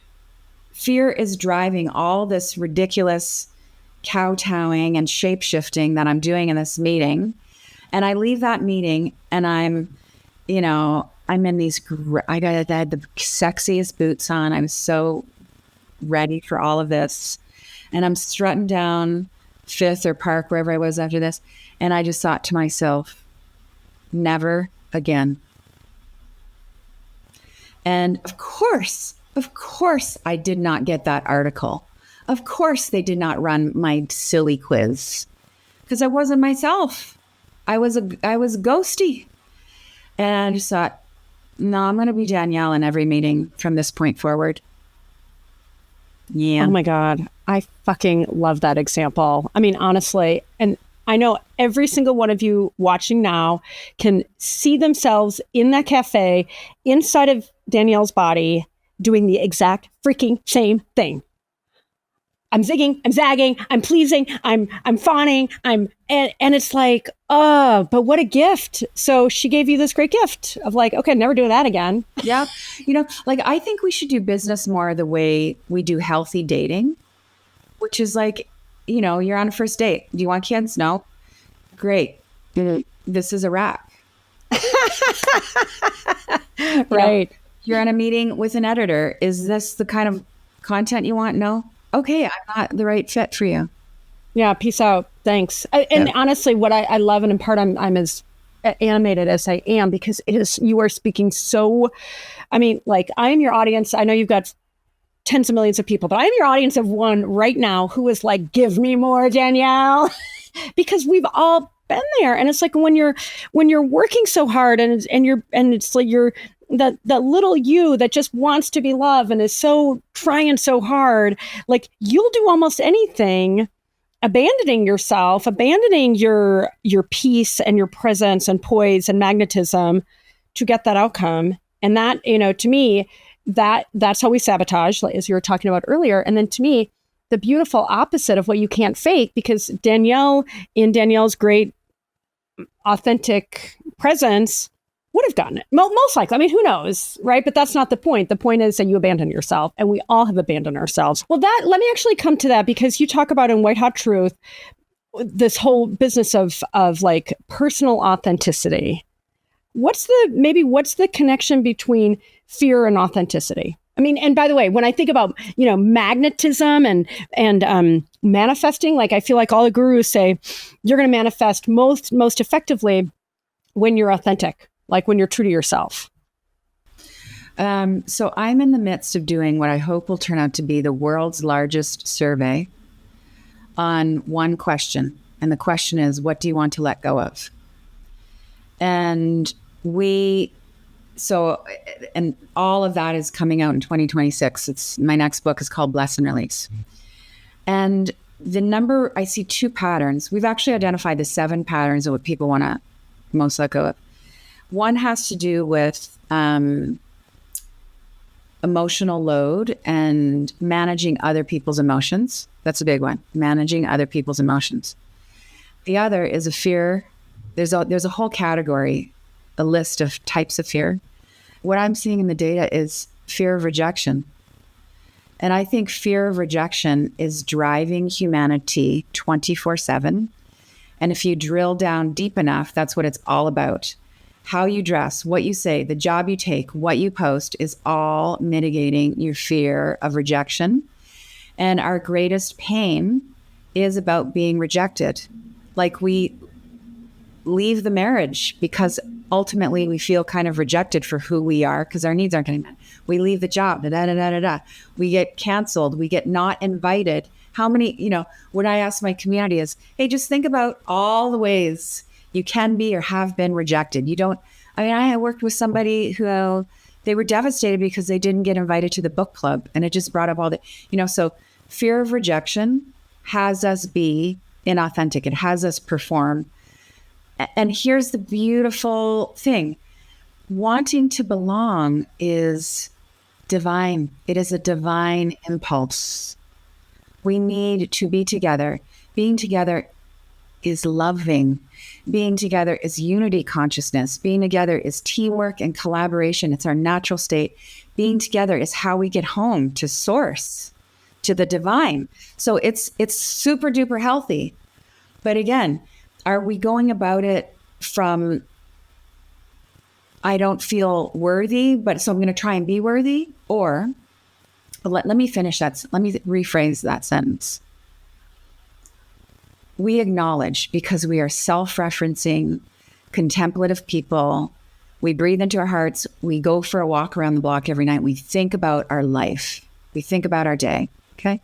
Fear is driving all this ridiculous kowtowing and shape-shifting that I'm doing in this meeting. And I leave that meeting and I'm in these, I had the sexiest boots on. I'm so ready for all of this. And I'm strutting down Fifth or Park, wherever I was after this. And I just thought to myself, never again. And of course, I did not get that article. Of course, they did not run my silly quiz because I wasn't myself. I was ghosty. And I just thought, no, I'm going to be Danielle in every meeting from this point forward. Yeah. Oh my God. I fucking love that example. I mean, honestly, and I know every single one of you watching now can see themselves in that cafe inside of Danielle's body doing the exact freaking same thing. I'm zigging, I'm zagging, I'm pleasing, I'm fawning, and it's like, oh, but what a gift. So she gave you this great gift of like, okay, never do that again. Yeah. I think we should do business more the way we do healthy dating, which is like, you're on a first date. Do you want kids? No. Great. This is a wrap. Right. You're on a meeting with an editor. Is this the kind of content you want? No. Okay, I'm not the right fit for you. Yeah, peace out. Thanks. Honestly, what I love, and in part I'm as animated as I am because you are speaking so, I am your audience. I know you've got tens of millions of people, but I'm your audience of one right now who is like, give me more, Danielle. Because we've all been there. And it's like when you're working so hard and it's like you're that little you that just wants to be loved and is so trying so hard, like you'll do almost anything, abandoning yourself, abandoning your peace and your presence and poise and magnetism to get that outcome. And that, to me, that's how we sabotage, as you were talking about earlier. And then to me, the beautiful opposite of what you can't fake, because Danielle's great authentic presence would have gotten it. Most likely. I mean, who knows, right? But that's not the point. The point is that you abandon yourself, and we all have abandoned ourselves. Well, let me actually come to that, because you talk about in White Hot Truth, this whole business of like personal authenticity. What's the connection between fear and authenticity? I mean, and by the way, when I think about, magnetism and manifesting, like I feel like all the gurus say you're going to manifest most effectively when you're authentic, like when you're true to yourself. So I'm in the midst of doing what I hope will turn out to be the world's largest survey on one question. And the question is, what do you want to let go of? And all of that is coming out in 2026. My next book is called Bless and Release. And I see 2 patterns. We've actually identified the 7 patterns of what people want to most let go of. One has to do with emotional load and managing other people's emotions. That's a big one, managing other people's emotions. The other is a fear. There's a whole category, a list of types of fear. What I'm seeing in the data is fear of rejection. And I think fear of rejection is driving humanity 24/7. And if you drill down deep enough, that's what it's all about. How you dress, what you say, the job you take, what you post is all mitigating your fear of rejection. And our greatest pain is about being rejected. Like we leave the marriage because ultimately we feel kind of rejected for who we are because our needs aren't getting met. We leave the job, We get canceled. We get not invited. How many, what I ask my community is, hey, just think about all the ways you can be or have been rejected. I worked with somebody who they were devastated because they didn't get invited to the book club. And it just brought up all the, so fear of rejection has us be inauthentic. It has us perform. And here's the beautiful thing. Wanting to belong is divine. It is a divine impulse. We need to be together. Being together is loving. Being together is unity consciousness. Being together is teamwork and collaboration. It's our natural state. Being together is how we get home to source, to the divine. So it's super duper healthy. But again, are we going about it from, I don't feel worthy, so I'm going to try and be worthy? Or let me finish that. Let me rephrase that sentence. We acknowledge, because we are self-referencing, contemplative people. We breathe into our hearts. We go for a walk around the block every night. We think about our life. We think about our day. Okay.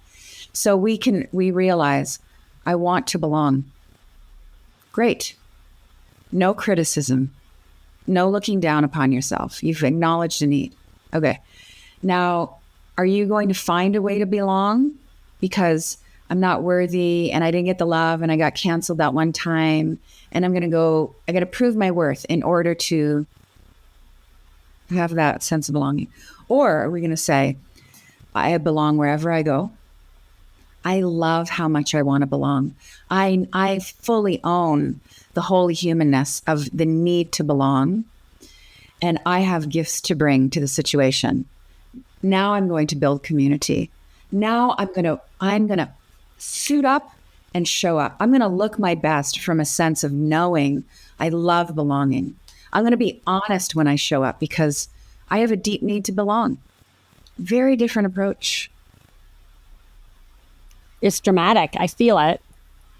So we realize, I want to belong. Great. No criticism. No looking down upon yourself. You've acknowledged a need. Okay. Now, are you going to find a way to belong? Because I'm not worthy and I didn't get the love and I got canceled that one time. And I got to prove my worth in order to have that sense of belonging. Or are we going to say, I belong wherever I go. I love how much I want to belong. I fully own the holy humanness of the need to belong. And I have gifts to bring to the situation. Now I'm going to build community. Now I'm going to suit up and show up. I'm going to look my best from a sense of knowing I love belonging. I'm going to be honest when I show up because I have a deep need to belong. Very different approach. It's dramatic. I feel it.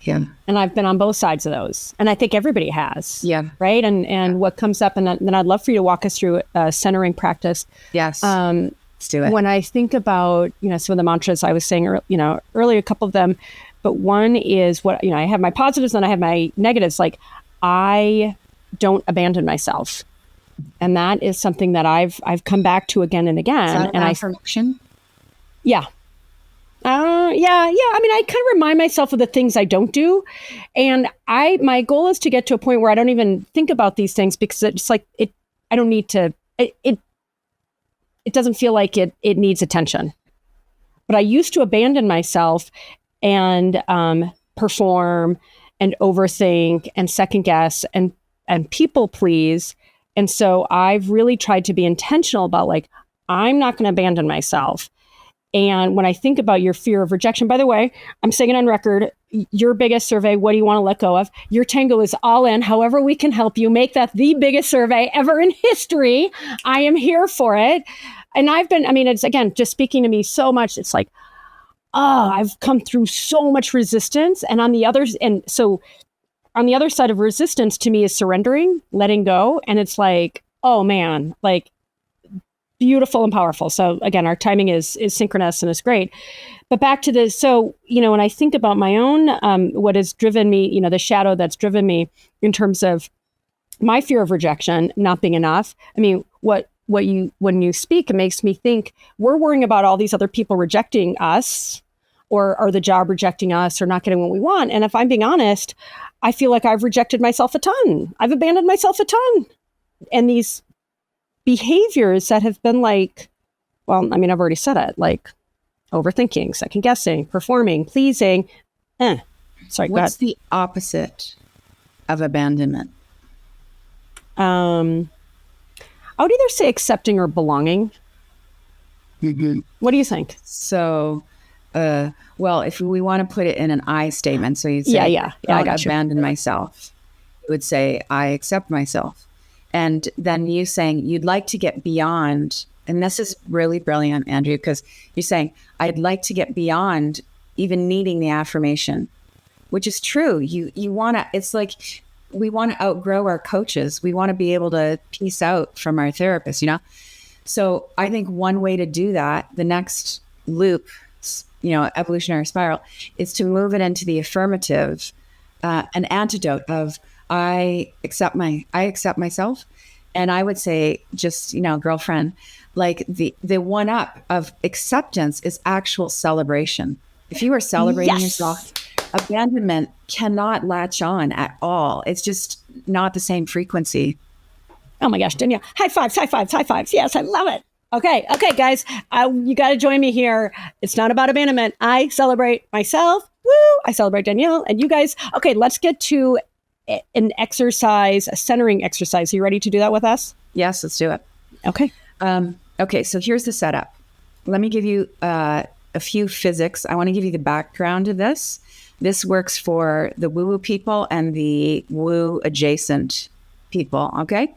Yeah. And I've been on both sides of those. And I think everybody has. Yeah. Right? And what comes up, and then I'd love for you to walk us through a centering practice. Yes. Let's do it. When I think about, some of the mantras I was saying, earlier, a couple of them, but one is what, I have my positives and I have my negatives. Like, I don't abandon myself. And that is something that I've come back to again and again. Is that an and affirmation? Yeah. Yeah. I mean, I kind of remind myself of the things I don't do. And my goal is to get to a point where I don't even think about these things, because it's like, I don't need to, it doesn't feel like it needs attention. But I used to abandon myself and perform and overthink and second guess and people please. And so I've really tried to be intentional about, like, I'm not going to abandon myself. And when I think about your fear of rejection, by the way, I'm saying it on record, your biggest survey, what do you want to let go of? YourTango is all in. However we can help you make that the biggest survey ever in history. I am here for it. And it's, again, just speaking to me so much. It's like, I've come through so much resistance. And on the other side of resistance to me is surrendering, letting go. And it's like, oh man, like, beautiful and powerful. So again, our timing is synchronous and it's great. But back to this. So, when I think about my own, what has driven me, the shadow that's driven me in terms of my fear of rejection, not being enough. I mean, when you speak, it makes me think we're worrying about all these other people rejecting us, or the job rejecting us, or not getting what we want. And if I'm being honest, I feel like I've rejected myself a ton. I've abandoned myself a ton. And these behaviors that have been like, well, I mean, I've already said it, like overthinking, second guessing, performing, pleasing. Sorry, what's the opposite of abandonment? I would either say accepting or belonging. Mm-hmm. What do you think? So, well, if we want to put it in an I statement, so you'd say, I got you. Abandon myself. You would say, I accept myself. And then you saying you'd like to get beyond, and this is really brilliant, Andrea, because you're saying, I'd like to get beyond even needing the affirmation, which is true. You want to, it's like, we want to outgrow our coaches. We want to be able to peace out from our therapists, So I think one way to do that, the next loop, evolutionary spiral, is to move it into the affirmative, an antidote of, I accept myself. And I would say, just, girlfriend, like the one up of acceptance is actual celebration. If you are celebrating yourself, abandonment cannot latch on at all. It's just not the same frequency. Oh my gosh, Danielle, high fives. Yes, I love it. Okay, guys, you got to join me here. It's not about abandonment. I celebrate myself. Woo! I celebrate Danielle and you guys. Okay, let's get to an exercise, a centering exercise. Are you ready to do that with us? Yes, let's do it. Okay. Okay, so here's the setup. Let me give you a few physics. I want to give you the background of this. This works for the woo-woo people and the woo adjacent people, okay?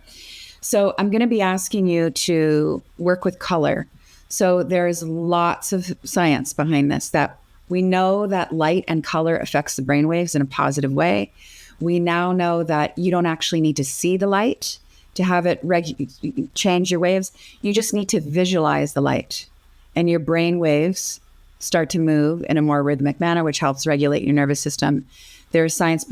So I'm going to be asking you to work with color. So there's lots of science behind this, that we know that light and color affects the brainwaves in a positive way. We now know that you don't actually need to see the light to have it change your waves. You just need to visualize the light, and your brain waves start to move in a more rhythmic manner, which helps regulate your nervous system. There's science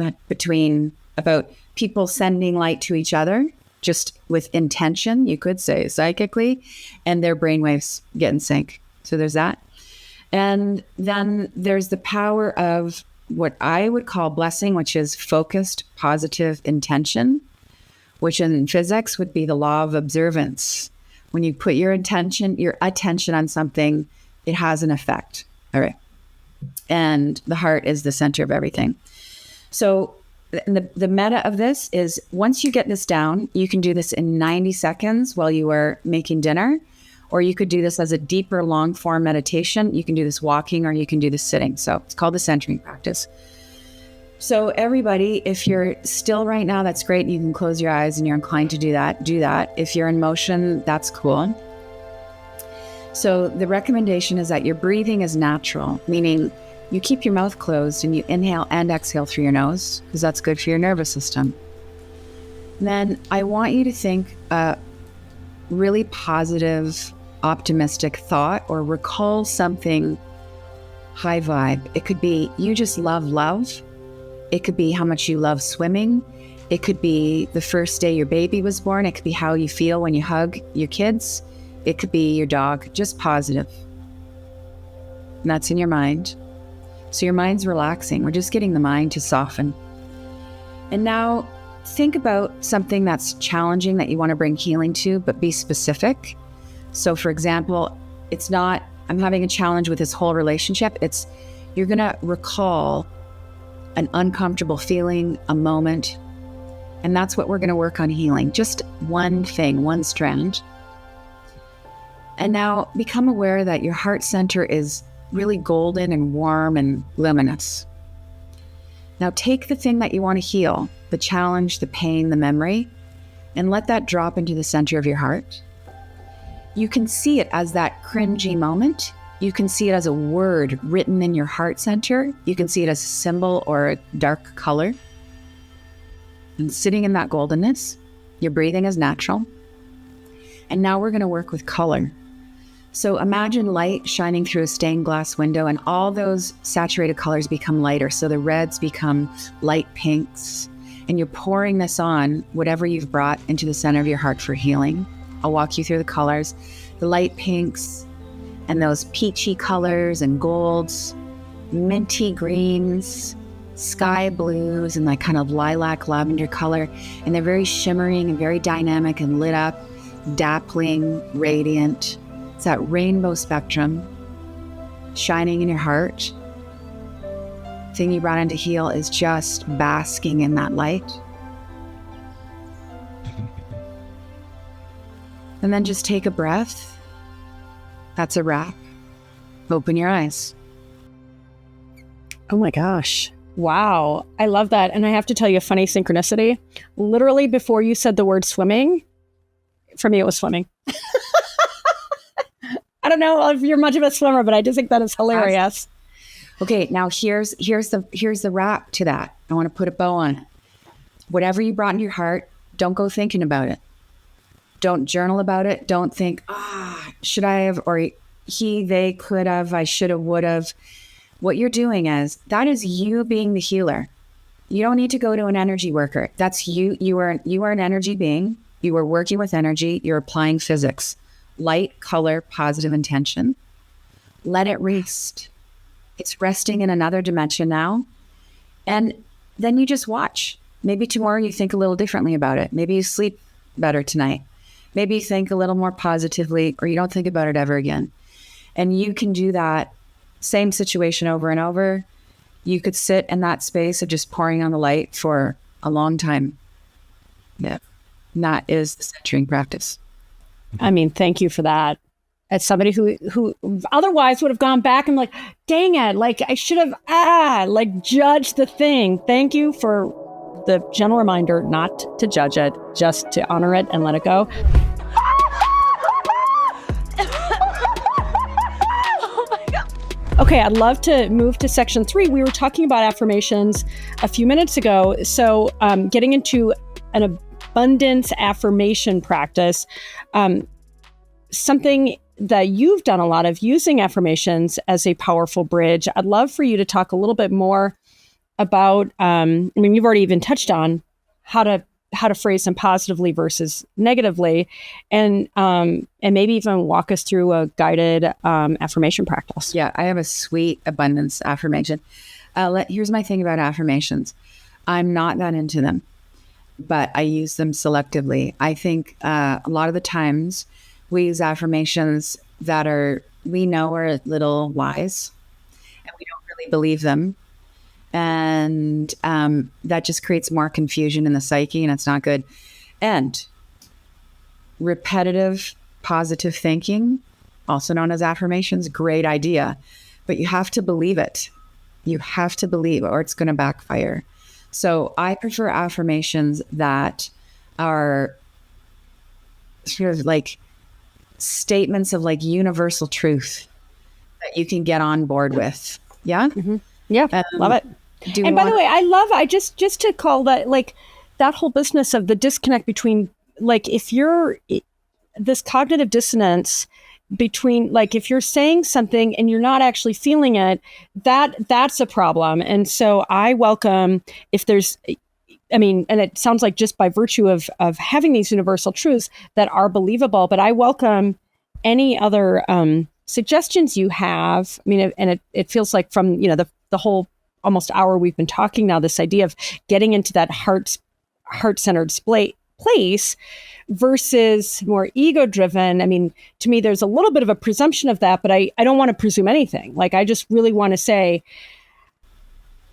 about people sending light to each other, just with intention, you could say psychically, and their brain waves get in sync. So there's that. And then there's the power of what I would call blessing, which is focused positive intention, which in physics would be the law of observance. When you put your attention on something, it has an effect. All right. And the heart is the center of everything. So the meta of this is, once you get this down, you can do this in 90 seconds while you are making dinner, or you could do this as a deeper, long form meditation. You can do this walking, or you can do this sitting. So it's called the centering practice. So everybody, if you're still right now, that's great. You can close your eyes and you're inclined to do that. If you're in motion, that's cool. So the recommendation is that your breathing is natural, meaning you keep your mouth closed and you inhale and exhale through your nose, because that's good for your nervous system. Then I want you to think a really positive, optimistic thought, or recall something high vibe. It could be you just love love. It could be how much you love swimming. It could be the first day your baby was born. It could be how you feel when you hug your kids. It could be your dog, just positive. And that's in your mind. So your mind's relaxing. We're just getting the mind to soften. And now think about something that's challenging that you want to bring healing to, but be specific. So for example, it's not, I'm having a challenge with this whole relationship. It's, you're going to recall an uncomfortable feeling, a moment. And that's what we're going to work on healing. Just one thing, one strand. And now become aware that your heart center is really golden and warm and luminous. Now take the thing that you want to heal, the challenge, the pain, the memory, and let that drop into the center of your heart. You can see it as that cringy moment. You can see it as a word written in your heart center. You can see it as a symbol or a dark color. And sitting in that goldenness, your breathing is natural. And now we're going to work with color. So imagine light shining through a stained glass window and all those saturated colors become lighter. So the reds become light pinks. And you're pouring this on whatever you've brought into the center of your heart for healing. I'll walk you through the colors. The light pinks and those peachy colors and golds, minty greens, sky blues, and that kind of lilac lavender color. And they're very shimmering and very dynamic and lit up, dappling, radiant. It's that rainbow spectrum shining in your heart. The thing you brought in to heal is just basking in that light. And then just take a breath. That's a wrap. Open your eyes. Oh my gosh. Wow. I love that. And I have to tell you a funny synchronicity. Literally before you said the word swimming, for me it was swimming. I don't know if you're much of a swimmer, but I just think that is hilarious. Okay, now here's the wrap to that. I want to put a bow on it. Whatever you brought in your heart, don't go thinking about it. Don't journal about it. Don't think, should I have, or he, they could have, I should have, would have. What you're doing is, that is you being the healer. You don't need to go to an energy worker. That's you. You are an energy being. You are working with energy. You're applying physics. Light, color, positive intention. Let it rest. It's resting in another dimension now. And then you just watch. Maybe tomorrow you think a little differently about it. Maybe you sleep better tonight. Maybe you think a little more positively, or you don't think about it ever again. And you can do that same situation over and over. You could sit in that space of just pouring on the light for a long time. Yeah. And that is the centering practice. I mean, thank you for that. As somebody who otherwise would have gone back and like, dang it, like I should have, judged the thing. Thank you for the gentle reminder not to judge it, just to honor it and let it go. Oh my God. Okay, I'd love to move to section 3. We were talking about affirmations a few minutes ago. So getting into an abundance affirmation practice, something that you've done a lot of, using affirmations as a powerful bridge. I'd love for you to talk a little bit more about, you've already even touched on how to phrase them positively versus negatively, and maybe even walk us through a guided affirmation practice. Yeah, I have a sweet abundance affirmation. Here's my thing about affirmations. I'm not that into them, but I use them selectively. I think a lot of the times we use affirmations that we know are little lies, and we don't really believe them. And that just creates more confusion in the psyche, and it's not good. And repetitive positive thinking, also known as affirmations, great idea, but you have to believe it. You have to believe, or it's going to backfire. So I prefer affirmations that are sort of like statements of like universal truth that you can get on board with. Yeah. Mm-hmm. Yeah. Love it. And by the way, I just to call that, like, that whole business of the disconnect between, like, if you're this cognitive dissonance between, like, if you're saying something and you're not actually feeling it, that's a problem. And so I welcome, if there's, I mean, and it sounds like just by virtue of having these universal truths that are believable, but I welcome any other suggestions you have. I mean, and it feels like from, the whole almost hour we've been talking now, this idea of getting into that heart-centered place versus more ego-driven. I mean, to me, there's a little bit of a presumption of that, but I don't want to presume anything. Like, I just really want to say,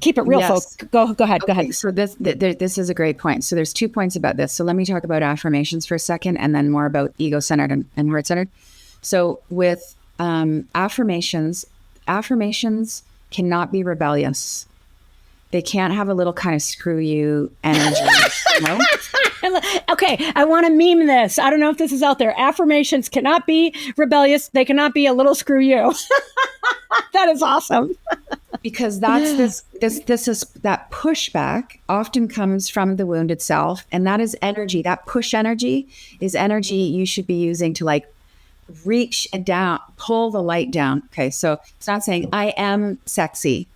keep it real, Yes. folks. Go ahead. Okay, Go ahead. so this is a great point. So there's 2 points about this. So let me talk about affirmations for a second, and then more about ego-centered and heart-centered. So with affirmations cannot be rebellious. They can't have a little kind of screw you energy. No? Okay, I want to meme this. I don't know if this is out there. Affirmations cannot be rebellious. They cannot be a little screw you. That is awesome. Because that's this is that pushback often comes from the wound itself, and that is energy. That push energy is energy you should be using to, like, reach down, pull the light down. Okay, so it's not saying I am sexy,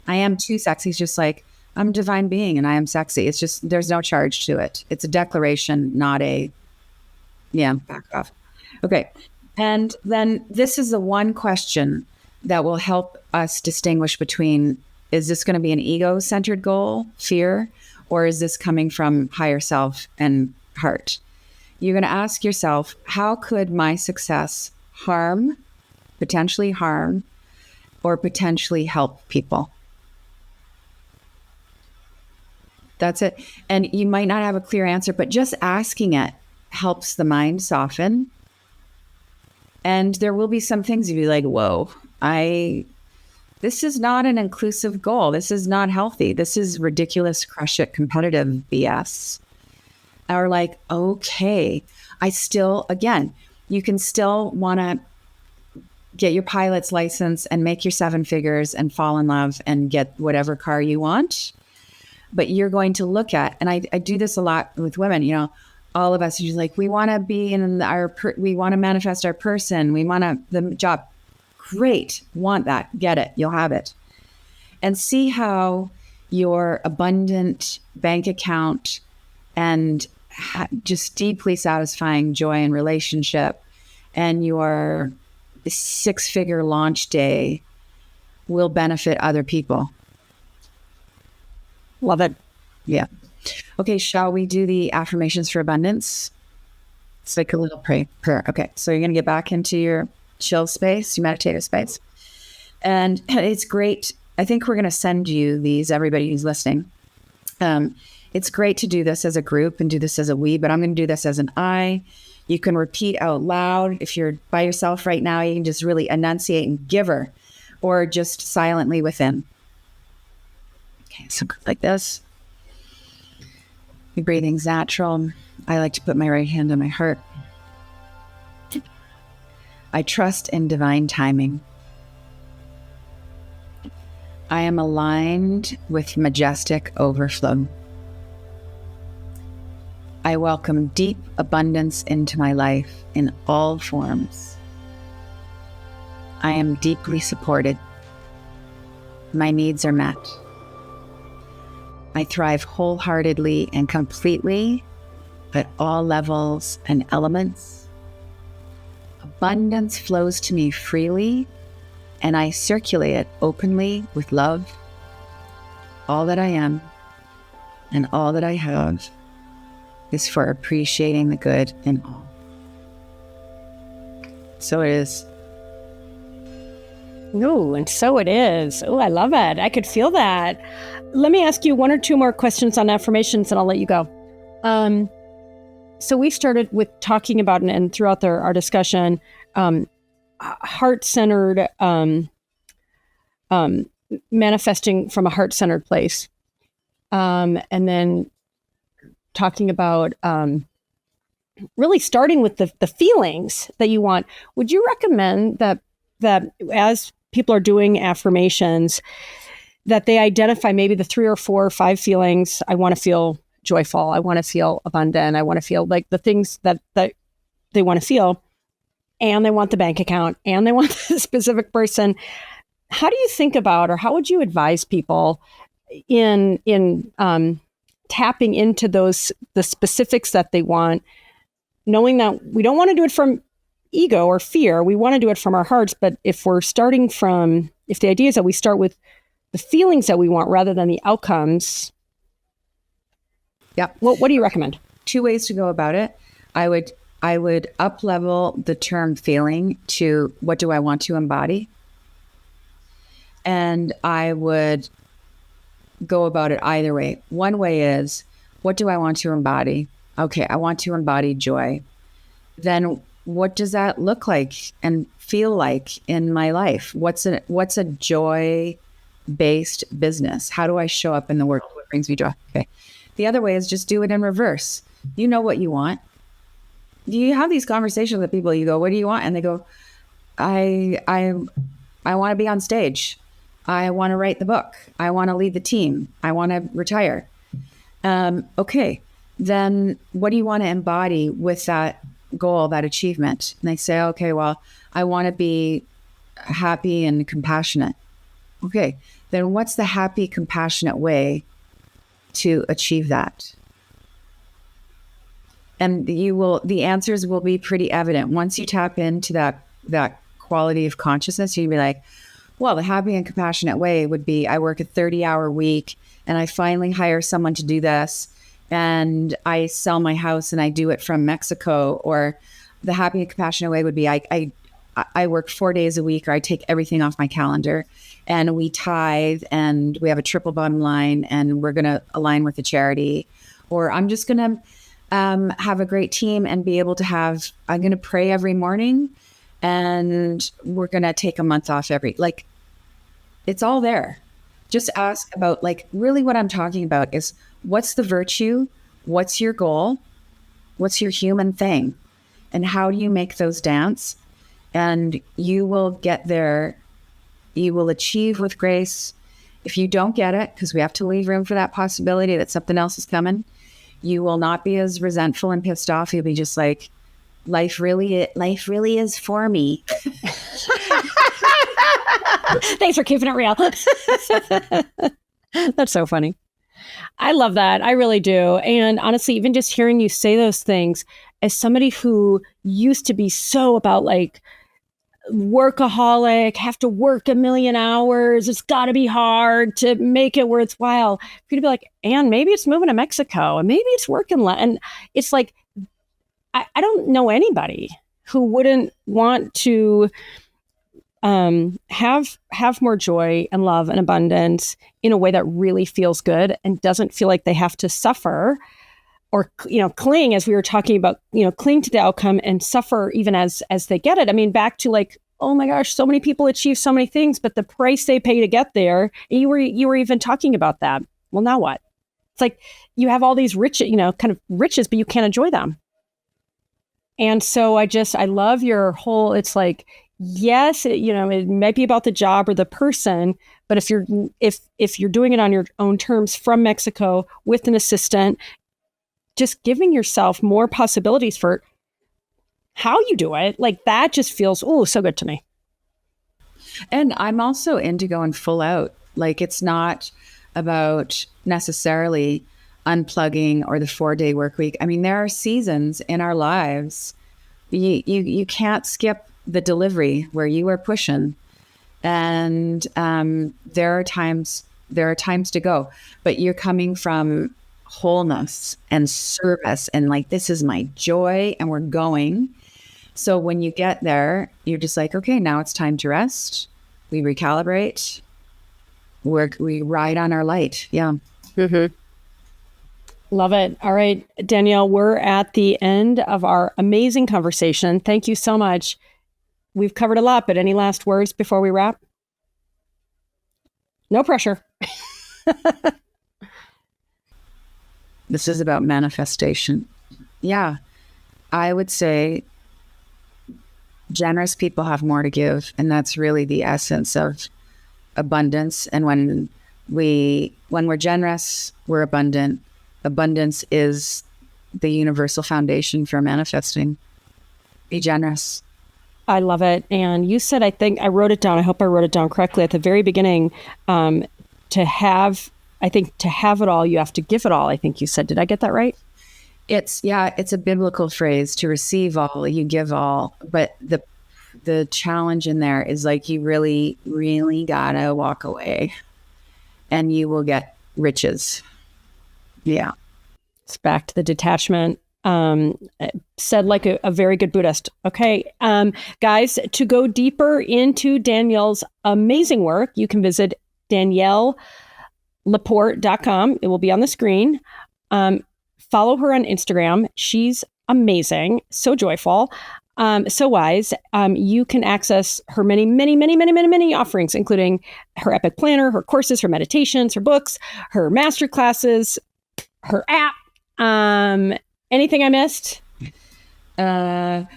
I am too sexy. It's just like, I'm a divine being and I am sexy. It's just, there's no charge to it. It's a declaration, not a, back off. Okay. And then this is the one question that will help us distinguish between, is this going to be an ego-centered goal, fear, or is this coming from higher self and heart? You're going to ask yourself, how could my success potentially harm, or potentially help people? That's it. And you might not have a clear answer, but just asking it helps the mind soften. And there will be some things you'll be like, whoa, this is not an inclusive goal. This is not healthy. This is ridiculous, crush it, competitive BS. Or like, okay, you can still want to get your pilot's license and make your 7 figures and fall in love and get whatever car you want. But you're going to look at, and I do this a lot with women, all of us, are like, we want to be we want to manifest our person. We want the job. Great. Want that. Get it. You'll have it. And see how your abundant bank account and just deeply satisfying joy in relationship and your 6-figure launch day will benefit other people. Love it. Yeah. Okay, shall we do the affirmations for abundance? It's like a little prayer. Okay, so you're going to get back into your chill space, your meditative space. And it's great. I think we're going to send you these, everybody who's listening. It's great to do this as a group and do this as a we, but I'm going to do this as an I. You can repeat out loud. If you're by yourself right now, you can just really enunciate and give her, or just silently within. Okay, so like this. Your breathing's natural. I like to put my right hand on my heart. I trust in divine timing. I am aligned with majestic overflow. I welcome deep abundance into my life in all forms. I am deeply supported. My needs are met. I thrive wholeheartedly and completely at all levels and elements. Abundance flows to me freely, and I circulate it openly with love. All that I am and all that I have is for appreciating the good in all. So it is. Ooh, and so it is. Oh, I love it. I could feel that. Let me ask you 1 or 2 more questions on affirmations, and I'll let you go. So we started with talking about, and throughout our discussion, heart-centered, manifesting from a heart-centered place. And then talking about really starting with the feelings that you want. Would you recommend that as people are doing affirmations, that they identify maybe the 3 or 4 or 5 feelings? I want to feel joyful. I want to feel abundant. I want to feel like the things that they want to feel. and they want the bank account and they want the specific person. How do you think about, or how would you advise people in tapping into the specifics that they want, knowing that we don't want to do it from ego or fear, we want to do it from our hearts. But if the idea is that we start with the feelings that we want rather than the outcomes. Yeah. What do you recommend? 2 ways to go about it. I would up level the term feeling to what do I want to embody? And I would go about it either way. One way is, what do I want to embody? Okay, I want to embody joy. Then what does that look like and feel like in my life? What's a joy-based business? How do I show up in the world? What brings me joy? Okay. The other way is just do it in reverse. You know what you want. You have these conversations with people, you go, what do you want? And they go, I want to be on stage. I want to write the book. I want to lead the team. I want to retire. Okay, then what do you want to embody with that goal, that achievement? And they say, okay, well, I want to be happy and compassionate. Okay, then what's the happy, compassionate way to achieve that? And the answers will be pretty evident. Once you tap into that quality of consciousness, you'd be like, well, the happy and compassionate way would be, I work a 30-hour week and I finally hire someone to do this, and I sell my house and I do it from Mexico. Or the happy and compassionate way would be, I work 4 days a week, or I take everything off my calendar and we tithe and we have a triple bottom line and we're going to align with the charity. Or I'm just going to have a great team and be able to I'm going to pray every morning and we're going to take a month off it's all there. Just ask about, really what I'm talking about is, what's the virtue? What's your goal? What's your human thing? And how do you make those dance? And you will get there. You will achieve with grace. If you don't get it, because we have to leave room for that possibility that something else is coming, you will not be as resentful and pissed off. You'll be just like, life really is for me. Thanks for keeping it real. That's so funny. I love that. I really do. And honestly, even just hearing you say those things, as somebody who used to be so about workaholic, have to work a million hours, it's got to be hard to make it worthwhile, for you to be like, and maybe it's moving to Mexico and maybe it's working and it's like, I don't know anybody who wouldn't want to have more joy and love and abundance in a way that really feels good and doesn't feel like they have to suffer or, cling, as we were talking about, cling to the outcome and suffer even as they get it. I mean, back to oh my gosh, so many people achieve so many things, but the price they pay to get there, and you were even talking about that. Well, now what? It's like you have all these riches, kind of riches, but you can't enjoy them. And so I love your whole, it's like, yes, it might be about the job or the person, but if you're doing it on your own terms from Mexico with an assistant, just giving yourself more possibilities for how you do it, that just feels, so good to me. And I'm also into going full out. It's not about necessarily unplugging or the 4-day work week. I mean, there are seasons in our lives. You can't skip the delivery where you are pushing, and there are times to go, but you're coming from wholeness and service and this is my joy and we're going. So when you get there, you're just like, okay, now it's time to rest. We recalibrate. We ride on our light. Yeah. Mm-hmm. Love it. All right, Danielle, we're at the end of our amazing conversation. Thank you so much. We've covered a lot, but any last words before we wrap? No pressure. This is about manifestation. Yeah. I would say generous people have more to give. And that's really the essence of abundance. And when we're generous, we're abundant. Abundance is the universal foundation for manifesting. Be generous. I love it. And you said, I think I wrote it down. I hope I wrote it down correctly at the very beginning. To have it all, you have to give it all. I think you said, did I get that right? It's a biblical phrase, to receive all, you give all. But the challenge in there is like, you really, really gotta walk away and you will get riches. Yeah. It's back to the detachment. Said like a very good Buddhist. Okay. Guys, to go deeper into Danielle's amazing work, you can visit DanielleLaPorte.com. It will be on the screen. Follow her on Instagram. She's amazing, so joyful, so wise. You can access her many, many, many, many, many, many offerings, including her epic planner, her courses, her meditations, her books, her master classes, her app. Anything I missed? Our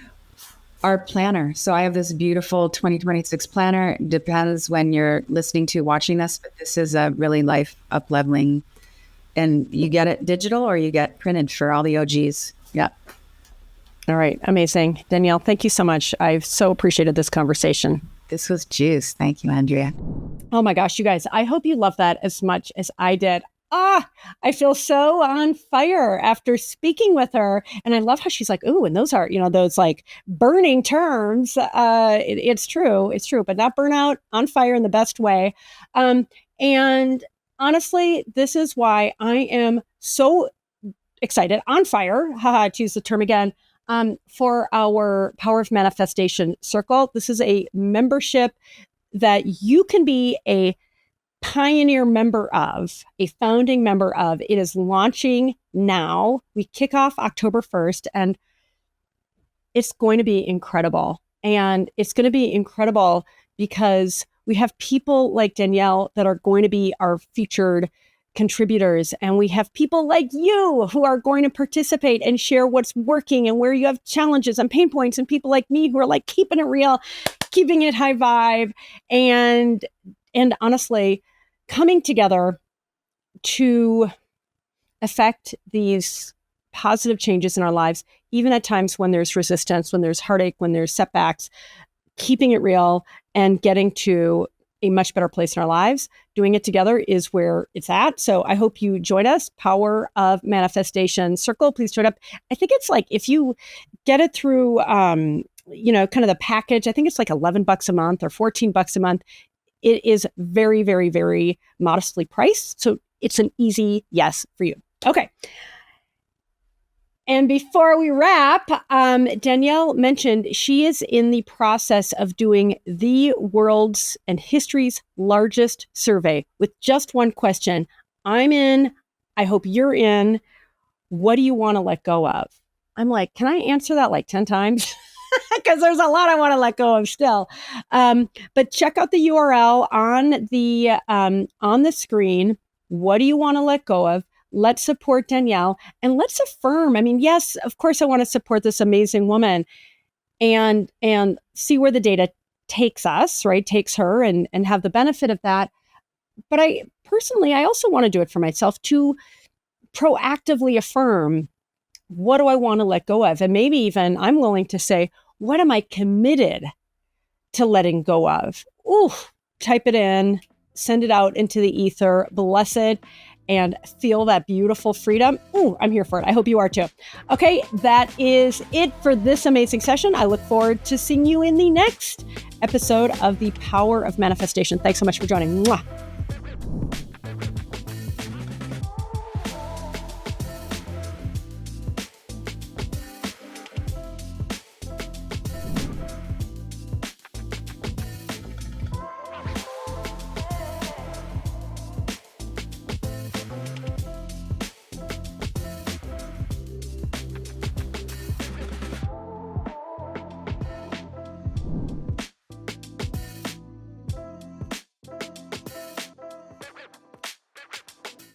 planner. So I have this beautiful 2026 planner. Depends when you're watching this, but this is a really life up leveling. And you get it digital or you get printed for all the OGs. Yeah. All right. Amazing. Danielle, thank you so much. I've so appreciated this conversation. This was juice. Thank you, Andrea. Oh my gosh, you guys, I hope you love that as much as I did. I feel so on fire after speaking with her. And I love how she's like, ooh, and those are, those like burning terms. It's true, but not burnout, on fire in the best way. And honestly, this is why I am so excited, on fire, to use the term again, for our Power of Manifestation Circle. This is a membership that you can be a pioneer member of, a founding member of. It is launching now. We kick off October 1st, and it's going to be incredible. And it's going to be incredible because we have people like Danielle that are going to be our featured contributors. And we have people like you who are going to participate and share what's working and where you have challenges and pain points, and people like me who are like keeping it real, keeping it high vibe, and honestly, coming together to affect these positive changes in our lives, even at times when there's resistance, when there's heartache, when there's setbacks, keeping it real and getting to a much better place in our lives. Doing it together is where it's at. So I hope you join us. Power of Manifestation Circle. Please join up. I think it's like, if you get it through, kind of the package, I think it's like $11 a month or $14 a month. It is very, very, very modestly priced. So it's an easy yes for you. Okay. And before we wrap, Danielle mentioned she is in the process of doing the world's and history's largest survey with just one question. I'm in. I hope you're in. What do you want to let go of? I'm like, can I answer that like 10 times? Because there's a lot I want to let go of still. But check out the URL on the screen. What do you want to let go of? Let's support Danielle and let's affirm. I mean, yes, of course, I want to support this amazing woman and see where the data takes us, right? Takes her and have the benefit of that. But I also want to do it for myself to proactively affirm, what do I want to let go of? And maybe even I'm willing to say, what am I committed to letting go of? Ooh, type it in, send it out into the ether, bless it, and feel that beautiful freedom. Ooh, I'm here for it. I hope you are too. Okay, that is it for this amazing session. I look forward to seeing you in the next episode of The Power of Manifestation. Thanks so much for joining. Mwah.